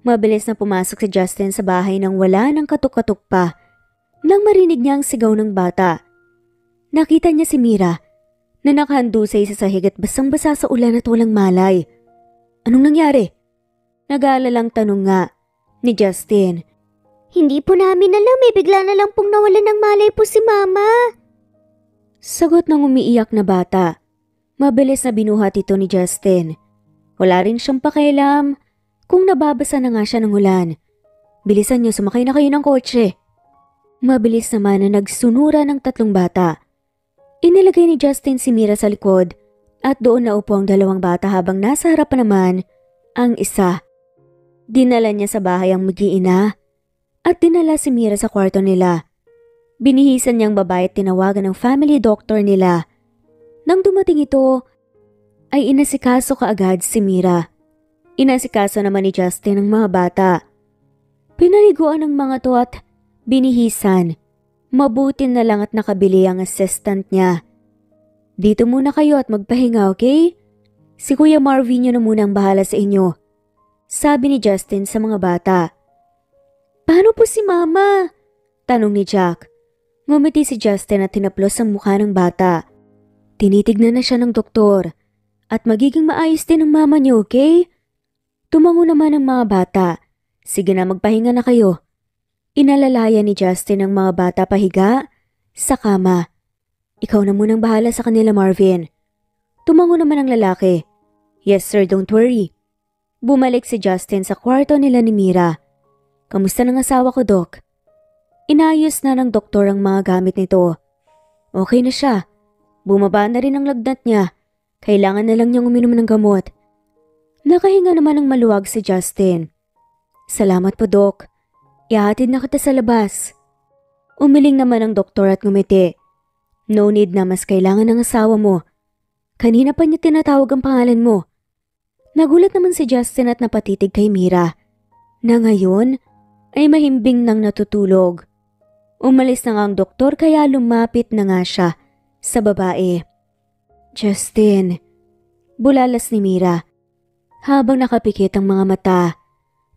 Mabilis na pumasok si Justin sa bahay nang wala ng katok-katok pa. Nang marinig niya ang sigaw ng bata. Nakita niya si Mira na nakahandusay sa sahig at basang-basa sa ulan at walang malay. Anong nangyari? Nag-aalalang tanong nga ni Justin. Hindi po namin alam eh, bigla na lang pong nawalan ng malay po si Mama. Sagot ng umiiyak na bata. Mabilis na binuhat ito ni Justin. Wala rin siyang pakialam kung nababasa na nga siya ng ulan. Bilisan niyo, sumakay na kayo ng kotse. Mabilis naman na nagsunura ng 3 bata. Inilagay ni Justin si Mira sa likod at doon naupo ang 2 bata habang nasa harapan naman ang isa. Dinala niya sa bahay ang mag-iina at dinala si Mira sa kwarto nila. Binihisan niyang babae at tinawagan ng family doctor nila. Nang dumating ito, ay inasikaso kaagad si Mira. Inasikaso naman ni Justin ang mga bata. Pinaliguan ng mga to at binihisan. Mabuti na lang at nakabili ang assistant niya. Dito muna kayo at magpahinga, okay? Si Kuya Marvin niyo na muna ang bahala sa inyo. Sabi ni Justin sa mga bata. Paano po si Mama? Tanong ni Jack. Ngumiti si Justin at tinaplos ang mukha ng bata. Tinitignan na siya ng doktor. At magiging maayos din ang mama niyo, okay? Tumango naman ang mga bata. Sige na, magpahinga na kayo. Inalalaya ni Justin ang mga bata pahiga sa kama. Ikaw na munang bahala sa kanila, Marvin. Tumango naman ang lalaki. Yes sir, don't worry. Bumalik si Justin sa kwarto nila ni Mira. Kamusta ng asawa ko, Doc? Inayos na ng doktor ang mga gamit nito. Okay na siya. Bumaba na rin ang lagnat niya. Kailangan na lang niyang uminom ng gamot. Nakahinga naman ng maluwag si Justin. Salamat po, Doc. Ihahatid na kita sa labas. Umiling naman ang doktor at ngumiti. No need na, mas kailangan ng asawa mo. Kanina pa niya tinatawag ang pangalan mo. Nagulat naman si Justin at napatitig kay Mira, na ngayon ay mahimbing nang natutulog. Umalis na nga ang doktor kaya lumapit na nga siya sa babae. Justin, bulalas ni Mira. Habang nakapikit ang mga mata,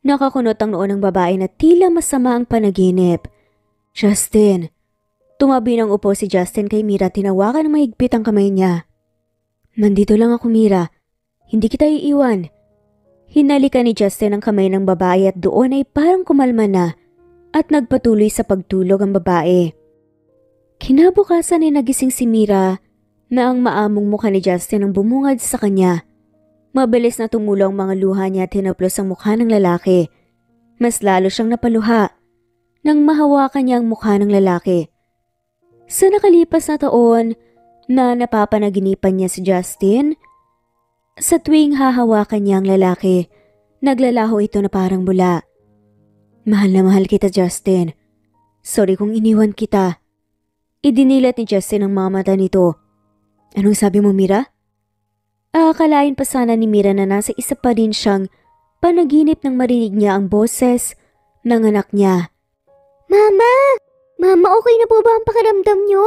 nakakunot ang noo ng babae na tila masama ang panaginip. Justin, tumabi ng upo si Justin kay Mira, tinawakan ng mahigpit ang kamay niya. Nandito lang ako, Mira. Hindi kita iiwan. Hinalikan ni Justin ang kamay ng babae at doon ay parang kumalma na at nagpatuloy sa pagtulog ang babae. Kinabukasan ay nagising si Mira na ang maamong mukha ni Justin ang bumungad sa kanya. Mabilis na tumulo ang mga luha niya at hinaplos ang mukha ng lalaki. Mas lalo siyang napaluha nang mahawakan niya ang mukha ng lalaki. Sa nakalipas na taon na napapanaginipan niya si Justin, sa tuwing hahawakan niya ang lalaki, naglalaho ito na parang bula. Mahal na mahal kita, Justin. Sorry kung iniwan kita. Idinilat ni Justin ang mga mata nito. Anong sabi mo, Mira? Aakalain pa sana ni Mira na nasa isa pa rin siyang panaginip nang marinig niya ang boses ng anak niya. Mama! Mama, okay na po ba ang pakiramdam niyo?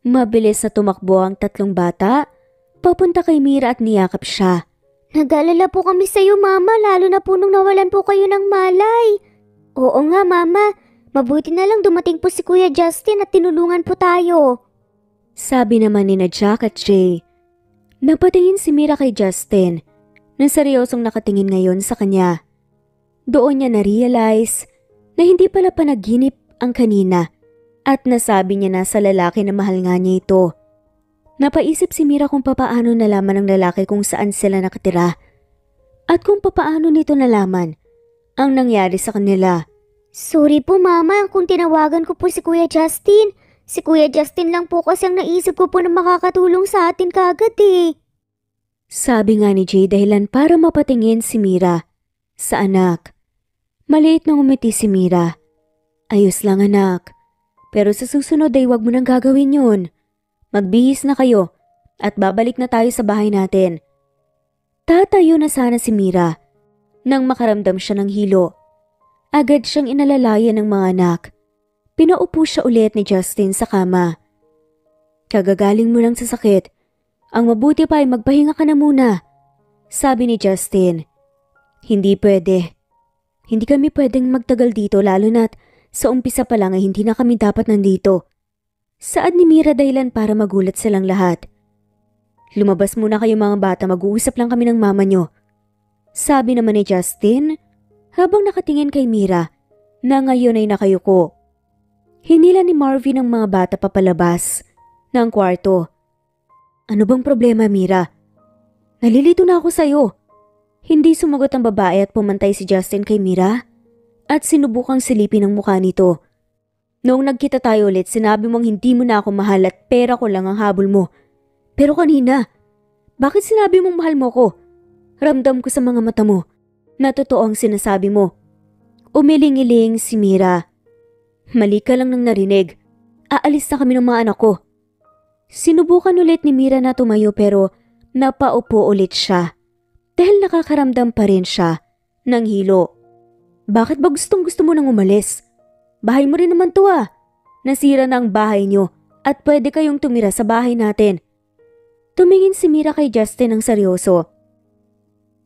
Mabilis na tumakbo ang 3 bata papunta kay Mira at niyakap siya. Nag-alala po kami sa iyo, Mama, lalo na po nung nawalan po kayo ng malay. Oo nga, Mama. Mabuti na lang dumating po si Kuya Justin at tinulungan po tayo. Sabi naman ni Jack at Jay. Napatingin si Mira kay Justin na seryosong nakatingin ngayon sa kanya. Doon niya na-realize na hindi pala panaginip ang kanina at nasabi niya na sa lalaki na mahal nga niya ito. Napaisip si Mira kung papaano nalaman ng lalaki kung saan sila nakatira at kung papaano nito nalaman ang nangyari sa kanila. Sorry po, Mama, kung tinawagan ko po si Kuya Justin. Si Kuya Justin lang po kasi ang naisip ko po na makakatulong sa atin kaagad eh. Sabi nga ni Jay dahilan para mapatingin si Mira sa anak. Maliit na ngumiti si Mira. Ayos lang, anak. Pero sa susunod ay huwag mo nang gagawin yun. Magbihis na kayo at babalik na tayo sa bahay natin. Tatayo na sana si Mira nang makaramdam siya ng hilo. Agad siyang inalalayan ng mga anak. Pinaupo siya ulit ni Justin sa kama. Kagagaling mo lang sa sakit. Ang mabuti pa ay magpahinga ka na muna. Sabi ni Justin. Hindi pwede. Hindi kami pwedeng magtagal dito lalo na't sa umpisa pa lang ay hindi na kami dapat nandito. Saad ni Mira dahilan para magulat silang lahat. Lumabas muna kayo mga bata, mag-uusap lang kami ng mama nyo. Sabi naman ni Justin habang nakatingin kay Mira na ngayon ay nakayuko. Hinila ni Marvin ang mga bata papalabas ng kwarto. Ano bang problema, Mira? Nalilito na ako sa'yo. Hindi sumagot ang babae at pumantay si Justin kay Mira at sinubukang silipin ang mukha nito. Noong nagkita tayo ulit, sinabi mong hindi mo na ako mahal at pera ko lang ang habol mo. Pero kanina, bakit sinabi mong mahal mo ko? Ramdam ko sa mga mata mo na totoo ang sinasabi mo. Umiling-iling si Mira. Mali ka lang nang narinig. Aalis na kami ng mga anak ko. Sinubukan ulit ni Mira na tumayo pero napaupo ulit siya. Dahil nakakaramdam pa rin siya ng hilo. Bakit ba gustong gusto mo nang umalis? Bahay mo rin naman to ah. Nasira na ang bahay niyo at pwede kayong tumira sa bahay natin. Tumingin si Mira kay Justin ng seryoso.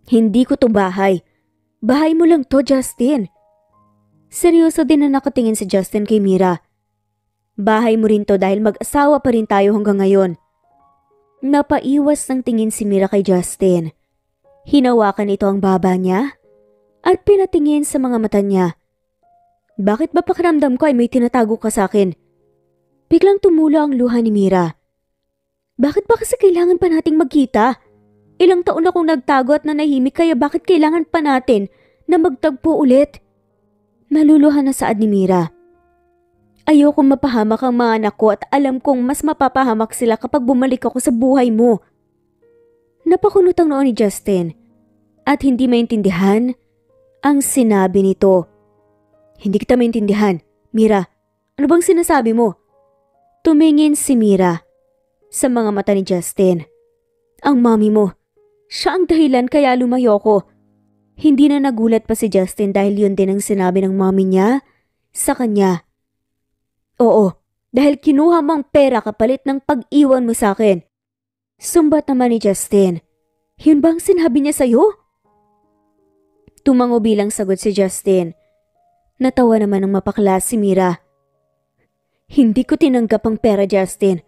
Hindi ko to bahay. Bahay mo lang to, Justin. Seryoso din na nakatingin si Justin kay Mira. Bahay mo rin to dahil mag-asawa pa rin tayo hanggang ngayon. Napaiwas ng tingin si Mira kay Justin. Hinawakan ito ang baba niya at pinatingin sa mga mata niya. Bakit ba pakiramdam ko ay may tinatago ka sa akin? Biglang tumulo ang luha ni Mira. Bakit ba kasi kailangan pa nating magkita? Ilang taon akong nagtago at nanahimik kaya bakit kailangan pa natin na magtagpo ulit? Naluluhan na saad ni Mira. Ayokong mapahamak ang mga anak ko at alam kong mas mapapahamak sila kapag bumalik ako sa buhay mo. Napakunot ang noo ni Justin at hindi maintindihan ang sinabi nito. Hindi kita maintindihan. Mira, ano bang sinasabi mo? Tumingin si Mira sa mga mata ni Justin. Ang mami mo, siya ang dahilan kaya lumayo ko. Hindi na nagulat pa si Justin dahil yun din ang sinabi ng mami niya sa kanya. Oo, dahil kinuha mo ang pera kapalit ng pag-iwan mo sa akin. Sumbat naman ni Justin. Yun bang sinabi niya sa'yo? Tumango bilang sagot si Justin. Natawa naman ng mapakla si Mira. Hindi ko tinanggap ang pera, Justin.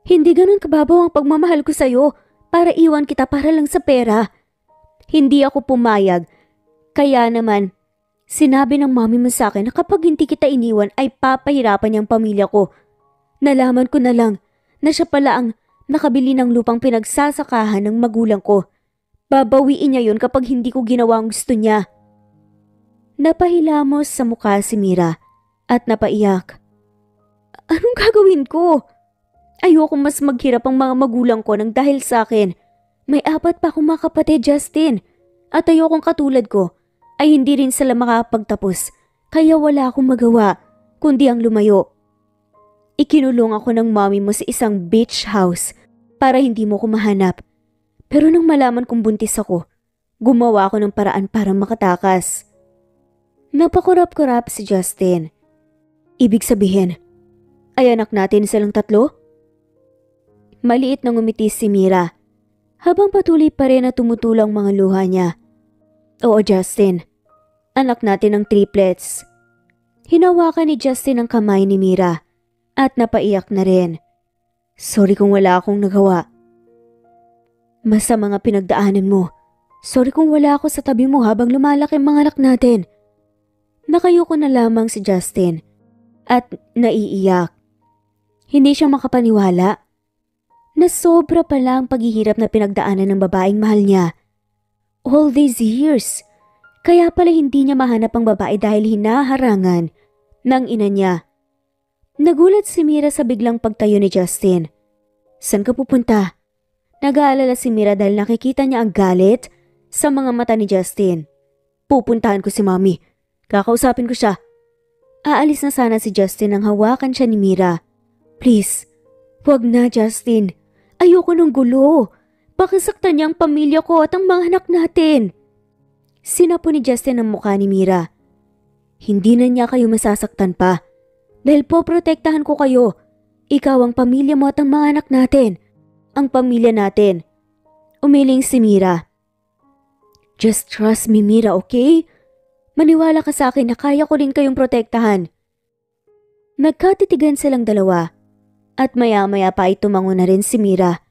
Hindi ganun kababaw ang pagmamahal ko sa'yo para iwan kita para lang sa pera. Hindi ako pumayag. Kaya naman, sinabi ng mami mo sa akin na kapag hindi kita iniwan ay papahirapan niyang pamilya ko. Nalaman ko na lang na siya pala ang nakabili ng lupang pinagsasakahan ng magulang ko. Babawiin niya yun kapag hindi ko ginawa ang gusto niya. Napahilamos sa mukha si Mira at napaiyak. Anong gagawin ko? Ayoko mas maghirap ang mga magulang ko nang dahil sa akin. May 4 pa akong mga kapatid, Justin. At ayokong katulad ko ay hindi rin sila makapagtapos. Kaya wala akong magawa kundi ang lumayo. Ikinulong ako ng mommy mo sa isang beach house para hindi mo ko mahanap. Pero nang malaman kong buntis ako, gumawa ako ng paraan para makatakas. Napakurap-kurap si Justin. Ibig sabihin, ay anak natin silang 3? Maliit na ngumiti si Mira habang patuloy pa rin na tumutulang mga luha niya. Oo, Justin. Anak natin ang triplets. Hinawakan ni Justin ang kamay ni Mira at napaiyak na rin. Sorry kung wala akong nagawa. Basta mga pinagdaanan mo. Sorry kung wala ako sa tabi mo habang lumalaki ang mga anak natin. Nakayuko na lamang si Justin at naiiyak. Hindi siya makapaniwala na sobra pala ang paghihirap na pinagdaanan ng babaeng mahal niya. All these years. Kaya pala hindi niya mahanap ang babae dahil hinaharangan ng ina niya. Nagulat si Mira sa biglang pagtayo ni Justin. Saan ka pupunta? Nag-aalala si Mira dahil nakikita niya ang galit sa mga mata ni Justin. Pupuntahan ko si Mami. Kakausapin ko siya. Aalis na sana si Justin nang hawakan siya ni Mira. Please, wag na Justin. Ayoko ng gulo. Pakisaktan niya ang pamilya ko at ang mga anak natin. Sinapo ni Justin ang mukha ni Mira. Hindi na niya kayo masasaktan pa. Dahil poprotektahan ko kayo. Ikaw ang pamilya mo at ang mga anak natin. Ang pamilya natin. Umiling si Mira. Just trust me, Mira, okay? Maniwala ka sa akin na kaya ko rin kayong protektahan. Nagkatitigan silang dalawa at maya-maya pa ay tumango na rin si Mira.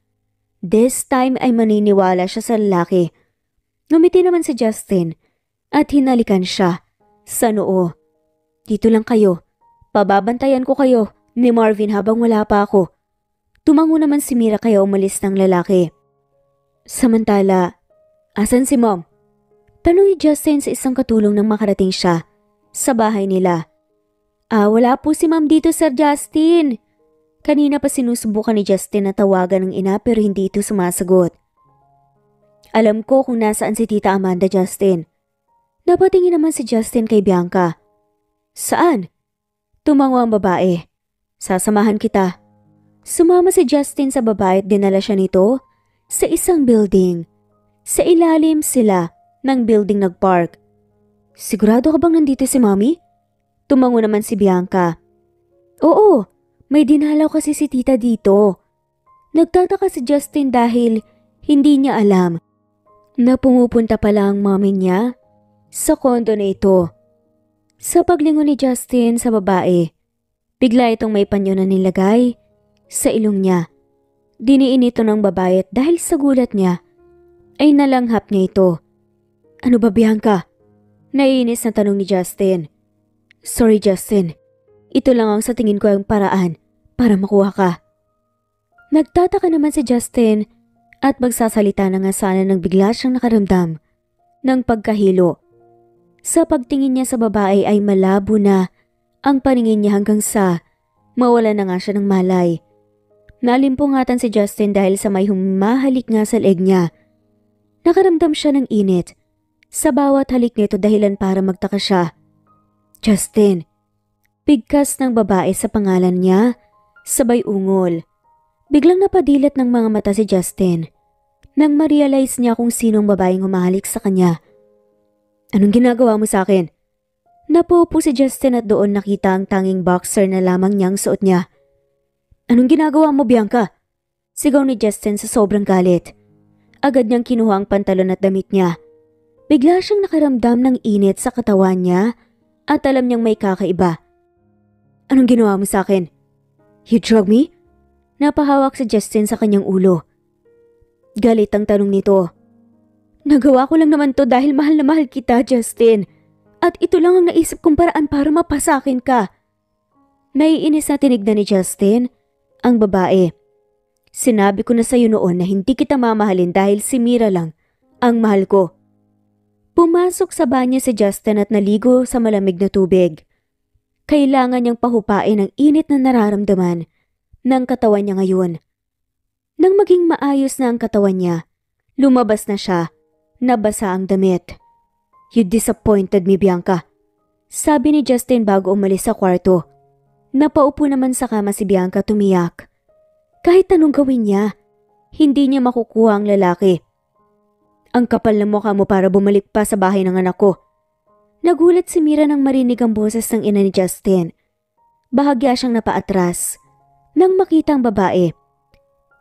This time ay maniniwala siya sa lalaki. Ngumiti naman si Justin at hinalikan siya sa noo. Dito lang kayo. Pababantayan ko kayo ni Marvin habang wala pa ako. Tumango naman si Mira kaya umalis ng lalaki. Samantala, asan si Mom? Tanong ni Justin sa isang katulong nang makarating siya sa bahay nila. Wala po si ma'am dito, Sir Justin. Kanina pa sinusubukan ni Justin na tawagan ng ina pero hindi ito sumasagot. Alam ko kung nasaan si Tita Amanda, Justin. Napatingin naman si Justin kay Bianca. Saan? Tumango ang babae. Sasamahan kita. Sumama si Justin sa babae at dinala siya nito sa isang building. Sa ilalim sila ng building nagpark. Sigurado ka bang nandito si Mommy? Tumango naman si Bianca. Oo, may dinalaw kasi si Tita dito. Nagtataka si Justin dahil hindi niya alam na pumupunta pala ang mommy niya sa kondo na ito. Sa paglingon ni Justin sa babae, bigla itong may panyo na nilagay sa ilong niya. Diniin ito ng babae at dahil sa gulat niya, ay nalanghap niya ito. Ano ba, Bianca? Naiinis na tanong ni Justin. Sorry, Justin. Ito lang ang sa tingin ko ang paraan para makuha ka. Nagtataka naman si Justin at magsasalita na nga sana nang bigla siyang nakaramdam ng pagkahilo. Sa pagtingin niya sa babae ay malabo na ang paningin niya hanggang sa mawala na nga siya ng malay. Nalimpungatan si Justin dahil sa may humahalik nga sa leeg niya. Nakaramdam siya ng init sa bawat halik nito dahilan para magtaka siya. Justin, bigkas ng babae sa pangalan niya, sabay ungol. Biglang napadilat ng mga mata si Justin nang ma-realize niya kung sinong babaeng humahalik sa kanya. Anong ginagawa mo sa akin? Napaupo si Justin at doon nakita ang tanging boxer na lamang niyang suot niya. Anong ginagawa mo, Bianca? Sigaw ni Justin sa sobrang galit. Agad niyang kinuha ang pantalon at damit niya. Bigla siyang nakaramdam ng init sa katawan niya at alam niyang may kakaiba. Anong ginawa mo sa akin? You drug me? Napahawak si Justin sa kanyang ulo. Galit ang tanong nito. Nagawa ko lang naman to dahil mahal na mahal kita, Justin. At ito lang ang naisip kong paraan para mapasakin ka. Naiinis na tinignan ni Justin ang babae. Sinabi ko na sa'yo noon na hindi kita mamahalin dahil si Mira lang ang mahal ko. Pumasok sa banyo si Justin at naligo sa malamig na tubig. Kailangan niyang pahupain ang init na nararamdaman ng katawan niya ngayon. Nang maging maayos na ang katawan niya, lumabas na siya, nabasa ang damit. You disappointed me, Bianca. Sabi ni Justin bago umalis sa kwarto. Napaupo naman sa kama si Bianca tumiyak. Kahit anong gawin niya, hindi niya makukuha ang lalaki. Ang kapal na mukha mo para bumalik pa sa bahay ng anak ko. Nagulat si Mira nang marinig ang boses ng ina ni Justin. Bahagya siyang napaatras. Nang makita ang babae,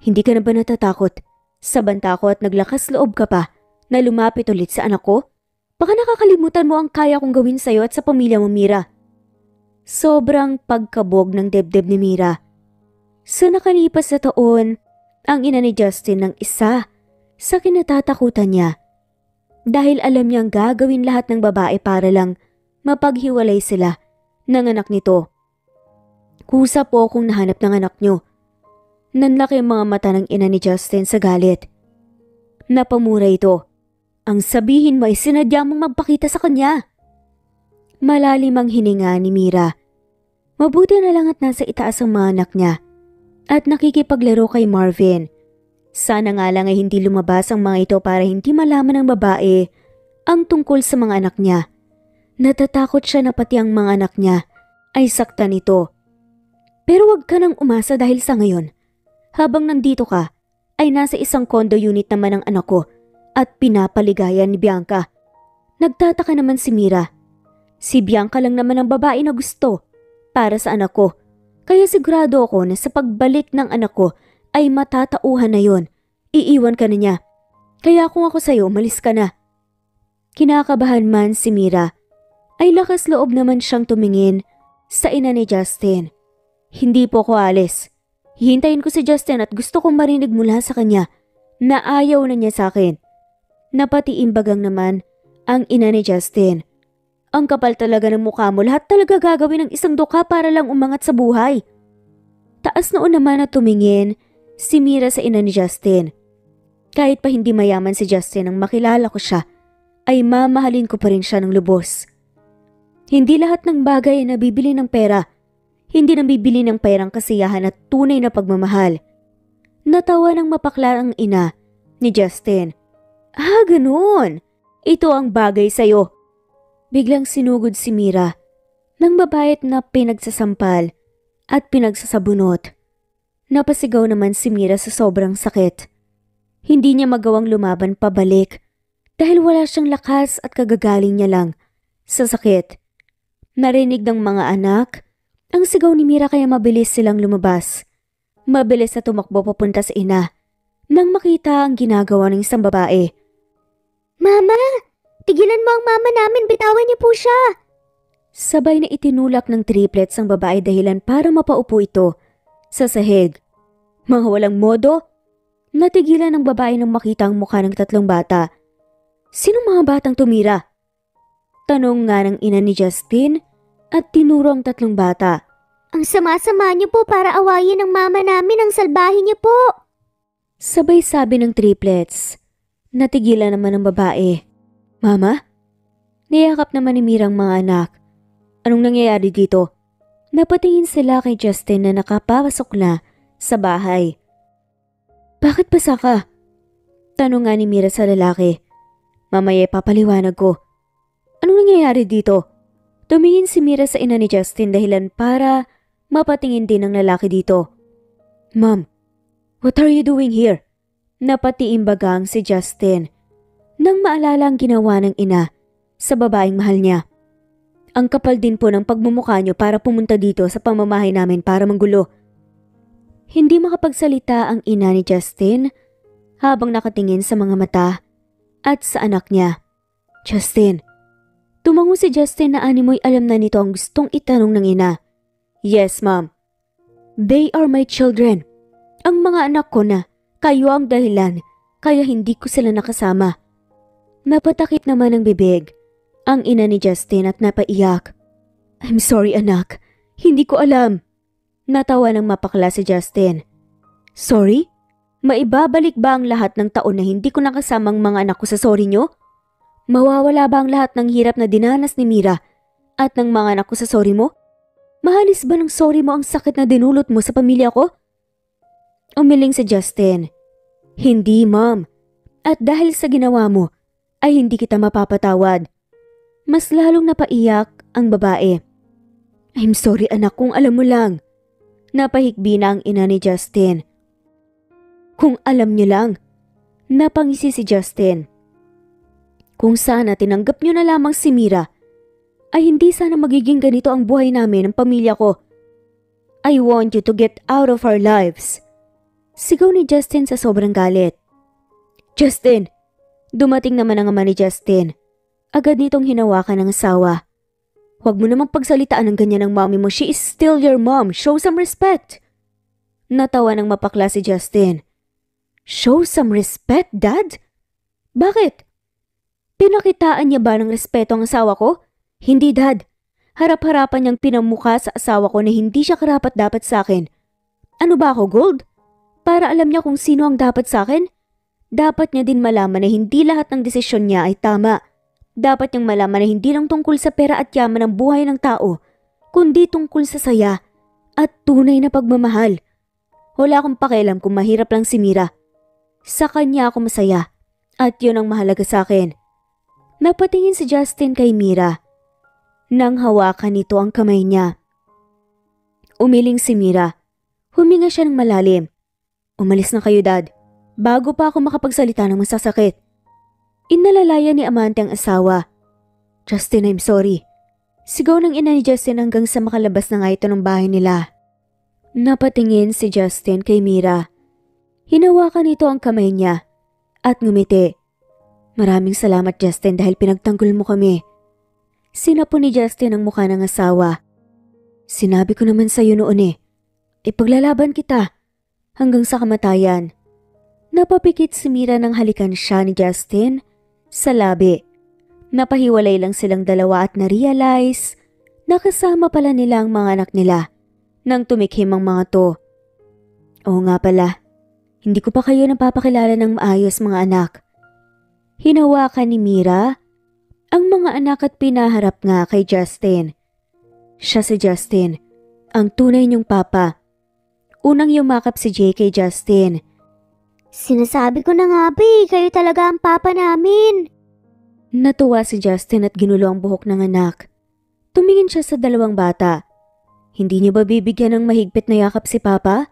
hindi ka na ba natatakot? Sabanta ko at naglakas loob ka pa na lumapit ulit sa anak ko? Baka nakakalimutan mo ang kaya kong gawin sa'yo at sa pamilya mo, Mira. Sobrang pagkabog ng dibdib ni Mira. Sa nakalipas na taon, ang ina ni Justin ng isa sa kinatatakutan niya. Dahil alam niyang gagawin lahat ng babae para lang mapaghiwalay sila ng anak nito. Kusa po akong nahanap ng anak niyo. Nanlaki ang mga mata ng ina ni Justin sa galit. Napamura ito. Ang sabihin mo ay sinadya mong magpakita sa kanya. Malalim ang hininga ni Mira. Mabuti na lang at nasa itaas ang mga anak niya at nakikipaglaro kay Marvin. Sana nga lang ay hindi lumabas ang mga ito para hindi malaman ng babae ang tungkol sa mga anak niya. Natatakot siya na pati ang mga anak niya ay saktan ito. Pero wag ka nang umasa dahil sa ngayon. Habang nandito ka, ay nasa isang condo unit naman ang anak ko at pinapaligayan ni Bianca. Nagtataka naman si Mira. Si Bianca lang naman ang babae na gusto para sa anak ko. Kaya sigurado ako na sa pagbalik ng anak ko ay matatauhan na yon. Iiwan ka na niya. Kaya kung ako sa'yo, umalis ka na. Kinakabahan man si Mira, ay lakas loob naman siyang tumingin sa ina ni Justin. Hindi po ako alis. Hihintayin ko si Justin at gusto kong marinig mula sa kanya na ayaw na niya sa akin. Napatiimbagang naman ang ina ni Justin. Ang kapal talaga ng mukha mo, lahat talaga gagawin ng isang dukha para lang umangat sa buhay. Taas noon naman na tumingin si Mira sa ina ni Justin. Kahit pa hindi mayaman si Justin nang makilala ko siya, ay mamahalin ko pa rin siya ng lubos. Hindi lahat ng bagay ay nabibili ng pera. Hindi nabibili ng perang kasiyahan at tunay na pagmamahal. Natawa ng mapakla ang ina ni Justin. Ah, ganoon. Ito ang bagay sa'yo. Biglang sinugod si Mira ng babayat na pinagsasampal at pinagsasabunot. Napasigaw naman si Mira sa sobrang sakit. Hindi niya magawang lumaban pabalik dahil wala siyang lakas at kagagaling niya lang sa sakit. Narinig ng mga anak ang sigaw ni Mira kaya mabilis silang lumabas. Mabilis na tumakbo papunta sa ina nang makita ang ginagawa ng isang babae. Mama! Tigilan mo ang mama namin, bitawan niyo po siya! Sabay na itinulak ng triplets ang babae dahilan para mapaupo ito sa sahig. Mga walang modo, natigilan ng babae nang makita ang mukha ng tatlong bata. Sinong mga batang tumira? Tanong nga ng ina ni Justin at tinuro ang tatlong bata. Ang sama-sama niyo po para awayin ng mama namin ang salbahe niyo po. Sabay sabi ng triplets. Natigilan naman ng babae. Mama? Niyakap naman ni Mira ang mga anak. Anong nangyayari dito? Napatingin sila kay Justin na nakapasok na sa bahay. Bakit basa ka? Tanong nga ni Mira sa lalaki. Mamaya papaliwanag ko. Anong nangyayari dito? Tumingin si Mira sa ina ni Justin dahilan para mapatingin din ng lalaki dito. Ma'am, what are you doing here? Napatiimbagang si Justin nang maalala ang ginawa ng ina sa babaeng mahal niya. Ang kapal din po ng pagmumukha niyo para pumunta dito sa pamamahay namin para manggulo. Hindi makapagsalita ang ina ni Justin habang nakatingin sa mga mata at sa anak niya. Justin. Tumango si Justin na animoy alam na nito ang gustong itanong ng ina. Yes, ma'am. They are my children. Ang mga anak ko na kayo ang dahilan kaya hindi ko sila nakasama. Napatakip naman ang bibig ang ina ni Justin at napaiyak. I'm sorry anak, hindi ko alam. Natawa ng mapakla si Justin. Sorry? Maibabalik ba ang lahat ng taon na hindi ko nakasamang mga anak ko sa sorry nyo? Mawawala ba ang lahat ng hirap na dinanas ni Mira at ng mga anak ko sa sorry mo? Mahalis ba ng sorry mo ang sakit na dinulot mo sa pamilya ko? Umiling si Justin. Hindi, ma'am. At dahil sa ginawa mo, ay hindi kita mapapatawad. Mas lalong napaiyak ang babae. I'm sorry anak kung alam mo lang. Napahikbi na ang ina ni Justin. Kung alam niyo lang. Napangisi si Justin. Kung sana tinanggap niyo na lamang si Mira, ay hindi sana magiging ganito ang buhay namin ng pamilya ko. I want you to get out of our lives. Sigaw ni Justin sa sobrang galit. Justin! Dumating naman ang ama ni Justin. Agad nitong hinawakan ng asawa. Huwag mo namang pagsalitaan ng ganyan ng mommy mo. She is still your mom. Show some respect. Natawa ng mapakla si Justin. Show some respect, Dad? Bakit? Pinakitaan niya ba ng respeto ang asawa ko? Hindi, Dad. Harap-harapan niyang pinamukha sa asawa ko na hindi siya karapat-dapat sa akin. Ano ba ako, Gold? Para alam niya kung sino ang dapat sa akin? Dapat niya din malaman na hindi lahat ng desisyon niya ay tama. Dapat niyang malaman na hindi lang tungkol sa pera at yaman ang buhay ng tao, kundi tungkol sa saya at tunay na pagmamahal. Wala akong pakialam kung mahirap lang si Mira. Sa kanya ako masaya at yun ang mahalaga sa akin. Napatingin si Justin kay Mira. Nang hawakan nito ang kamay niya. Umiling si Mira. Huminga siya ng malalim. Umalis na kayo, Dad. Bago pa ako makapagsalita ng masasakit. Inalalaya ni Amante ang asawa. Justin, I'm sorry. Sigaw ng ina ni Justin hanggang sa makalabas na nga ito ng bahay nila. Napatingin si Justin kay Mira. Hinawakan nito ang kamay niya at ngumiti. Maraming salamat, Justin, dahil pinagtanggol mo kami. Sinapo ni Justin ang mukha ng asawa. Sinabi ko naman sa iyo noon ipaglalaban kita hanggang sa kamatayan. Napapikit si Mira nang halikan siya ni Justin sa labi. Napahiwalay lang silang dalawa at na-realize na kasama pala nila ang mga anak nila nang tumikhim ang mga to. Oo nga pala, hindi ko pa kayo napapakilala ng maayos mga anak. Hinawakan ni Mira ang mga anak at pinaharap nga kay Justin. Siya si Justin, ang tunay niyong papa. Unang yumakap si Jay kay Justin. Sinasabi ko na nga ba kayo talaga ang papa namin. Natuwa si Justin at ginulo ang buhok ng anak. Tumingin siya sa dalawang bata. Hindi niyo ba bibigyan ng mahigpit na yakap si papa?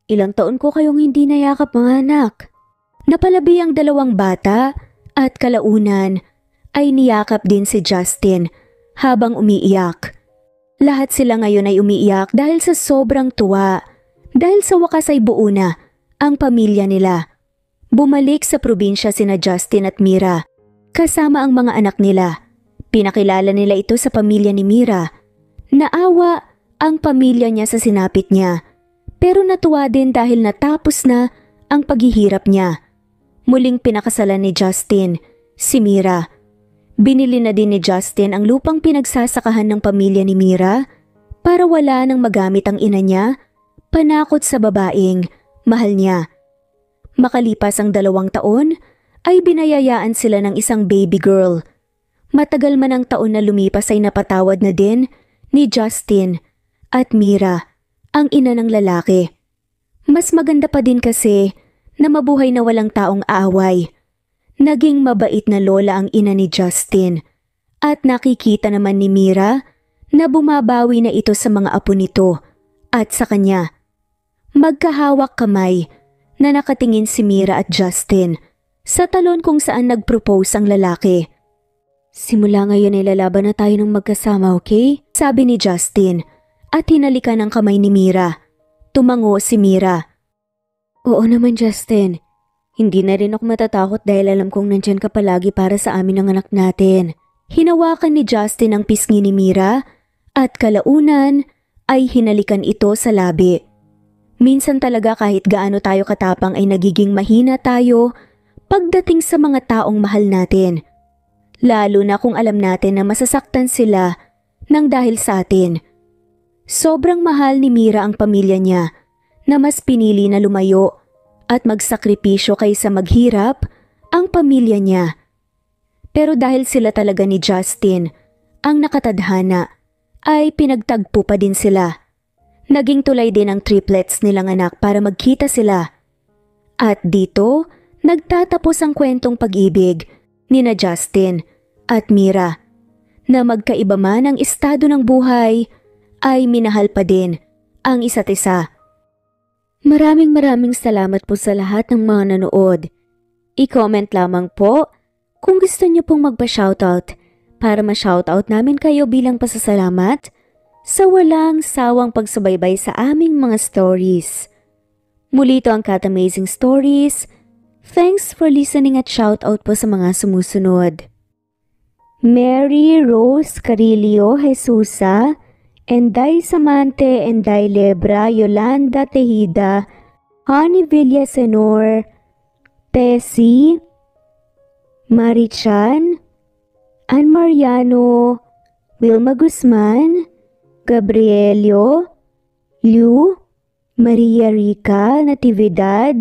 Ilang taon ko kayong hindi nayakap mga anak. Napalabi ang dalawang bata at kalaunan ay niyakap din si Justin habang umiiyak. Lahat sila ngayon ay umiiyak dahil sa sobrang tuwa. Dahil sa wakas ay buo na ang pamilya nila. Bumalik sa probinsya sina Justin at Mira kasama ang mga anak nila. Pinakilala nila ito sa pamilya ni Mira. Naawa ang pamilya niya sa sinapit niya. Pero natuwa din dahil natapos na ang paghihirap niya. Muling pinakasalan ni Justin si Mira. Binili na din ni Justin ang lupang pinagsasakahan ng pamilya ni Mira para wala nang magamit ang ina niya, panakot sa babaeng mahal niya. Makalipas ang 2 taon ay binayayaan sila ng isang baby girl. Matagal man ang taon na lumipas ay napatawad na din ni Justin at Mira, ang ina ng lalaki. Mas maganda pa din kasi na mabuhay na walang taong aaway. Naging mabait na lola ang ina ni Justin at nakikita naman ni Mira na bumabawi na ito sa mga apo nito at sa kanya. Magkahawak kamay na nakatingin si Mira at Justin sa talon kung saan nag-propose ang lalaki. Simula ngayon ay lalaban na tayo ng magkasama, okay? Sabi ni Justin at hinalikan ang kamay ni Mira. Tumango si Mira. Oo naman Justin, hindi na rin ako matatakot dahil alam kong nandyan ka palagi para sa amin ng anak natin. Hinawakan ni Justin ang pisngi ni Mira at kalaunan ay hinalikan ito sa labi. Minsan talaga kahit gaano tayo katapang ay nagiging mahina tayo pagdating sa mga taong mahal natin. Lalo na kung alam natin na masasaktan sila nang dahil sa atin. Sobrang mahal ni Mira ang pamilya niya na mas pinili na lumayo at magsakripisyo kaysa maghirap ang pamilya niya. Pero dahil sila talaga ni Justin ang nakatadhana ay pinagtagpo pa din sila. Naging tulay din ang triplets nilang anak para magkita sila. At dito, nagtatapos ang kwentong pag-ibig ni na Justin at Mira. Na magkaiba man ang estado ng buhay, ay minahal pa din ang isa't isa. Maraming salamat po sa lahat ng mga nanood. I-comment lamang po kung gusto niyo pong magpa-shoutout para ma-shoutout namin kayo bilang pasasalamat sa walang sawang pagsubaybay sa aming mga stories. Muli ito ang Cat Amazing Stories. Thanks for listening at shoutout po sa mga sumusunod. Mary Rose Carillo Jesusa, Enday Samante, Enday Lebra, Yolanda Tejida, Honey Villasenor, Tessie, Marichan, Ann Mariano, Wilma Guzman, Gabrielio, Liu, Maria Rica Natividad,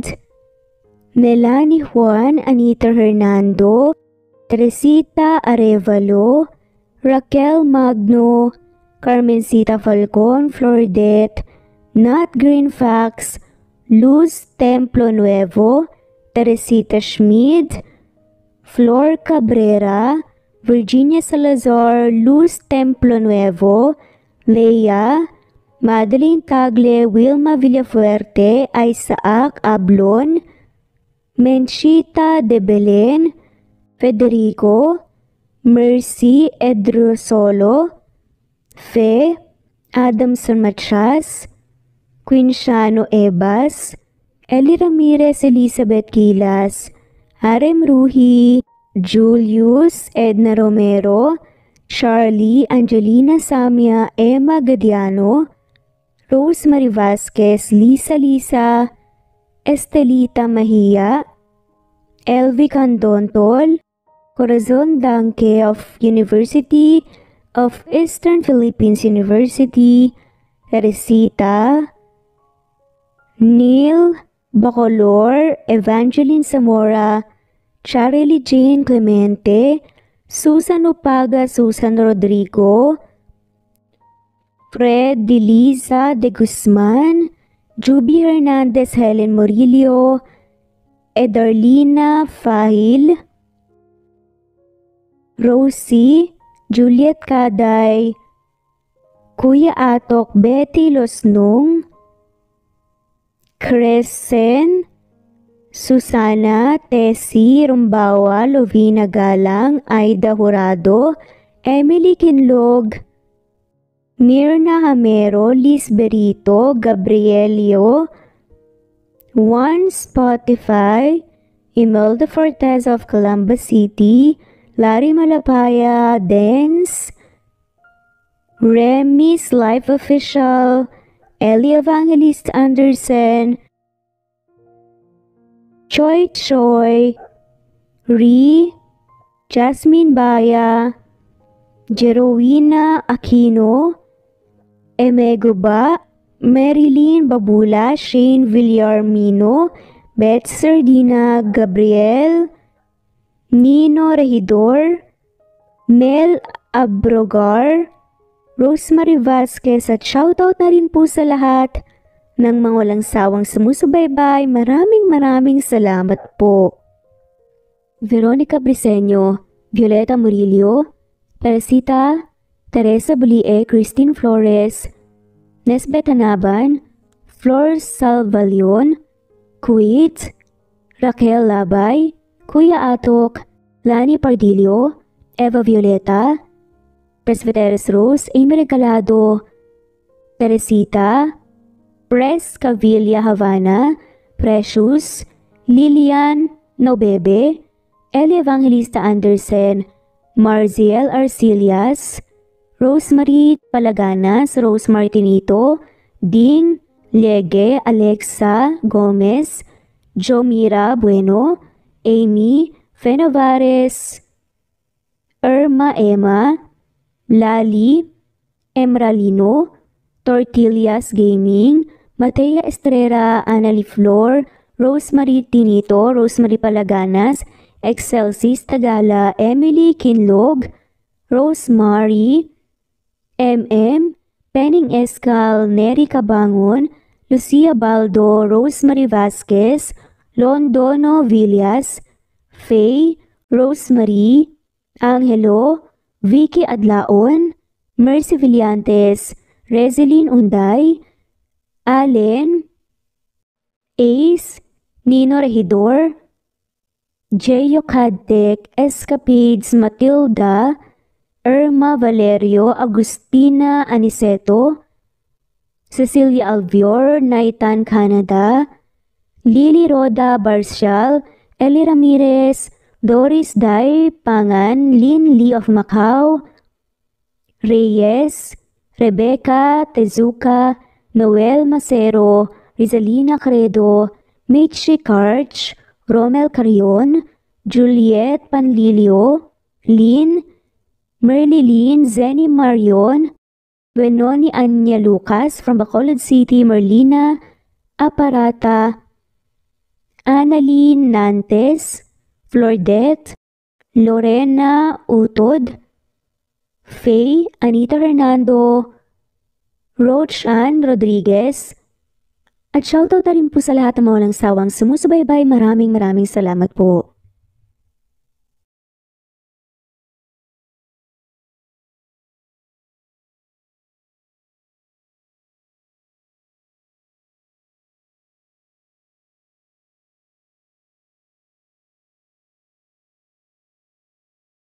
Melanie Juan, Anita Hernando, Teresita Arevalo, Raquel Magno, Carmencita Falcon, Flordet, Nat Greenfax, Luz Templo Nuevo, Teresita Schmid, Flor Cabrera, Virginia Salazar, Luz Templo Nuevo, Leia, Madeline Tagle, Wilma Villafuerte, Isaac Ablon, Menchita de Belen, Federico, Mercy Edrosolo, Fe, Adamson Machas, Quinciano Ebas, Eli Ramirez Elizabeth Gilas, Harem Ruhi, Julius Edna Romero, Charlie Angelina Samia, Emma Gadiano, Rosemary Vasquez, Lisa, Estelita Mahia, Elvi Candontol, Corazon Danke of University of Eastern Philippines University, Teresita, Neil Bacolor, Evangeline Zamora, Charlie Jane Clemente, Susan Upaga, Susan Rodrigo, Fred de Liza de Guzman, Juby Hernandez, Helen Murillo, Edarlina Fahil, Rosie, Juliet Caday, Kuya Atok, Betty Losnong, Crescen, Susana, Tessie Rumbawa, Lovina Galang, Aida Jurado, Emily Kinlog, Mirna Hamero, Liz Berito, Gabrielio, One Spotify, Imelda Fortes of Columbus City, Larry Malapaya, Dance, Remy's Life Official, Ellie Evangelist Anderson, Choi Choi, Ree, Jasmine Baya, Jerowina Aquino, Emeguba, Marilyn Babula, Shane Villarmino, Beth Sardina, Gabriel, Nino Regidor, Mel Abrogar, Rosemary Vasquez at shoutout na rin po sa lahat ng mga walang sawang sumusubaybay. Maraming salamat po. Veronica Briseño, Violeta Murillo, Teresita, Teresa Bulie, Christine Flores, Nesbeth Hanaban, Flor Salvalion, Kuwait, Raquel Labay, Kuya Atok, Lani Pardillo, Eva Violeta, Presbyteres Rose, Amy Regalado, Teresita, Pres Cavilla Havana, Precious, Lilian Nobebe, Eli Evangelista Anderson, Marziel Arcilias, Rosemary Palaganas, Rose Martinito, Ding Lege, Alexa Gomez, Jomira Bueno, Amy Fenovares, Irma Emma, Lali Emralino, Tortillas Gaming, Matea Estrera, Annalie Flor, Rosemary Tinito, Rosemary Palaganas, Excelsis Tagala, Emily Kinlog, Rosemary, MM, Penning Escal, Neri Cabangon, Lucia Baldo, Rosemary Vasquez, Londono Villas, Faye, Rosemary, Angelo, Vicky Adlaon, Mercy Villantes, Rezeline Unday, Allen, Ace, Nino Regidor, Jeyo Cadtec, Escapades, Matilda, Irma Valerio, Agustina Aniceto, Cecilia Alvior, Naitan Canada, Lily Roda Barcial, Eli Ramirez, Doris Day Pangan, Lynn Lee of Macau, Reyes, Rebecca Tezuka, Noel Macero, Rizalina Credo, Mitchie Karch, Romel Carion, Juliet Panlilio, Lynn, Merlilyn Zenny Marion, Benoni Anya Lucas from Bacolod City, Merlina Aparata, Annalyn Nantes, Flordette, Lorena Utod, Faye, Anita Hernando, Rochan Rodriguez, at shoutout na rin po sa lahat ng mga walang sawang sumusubaybay. Maraming salamat po.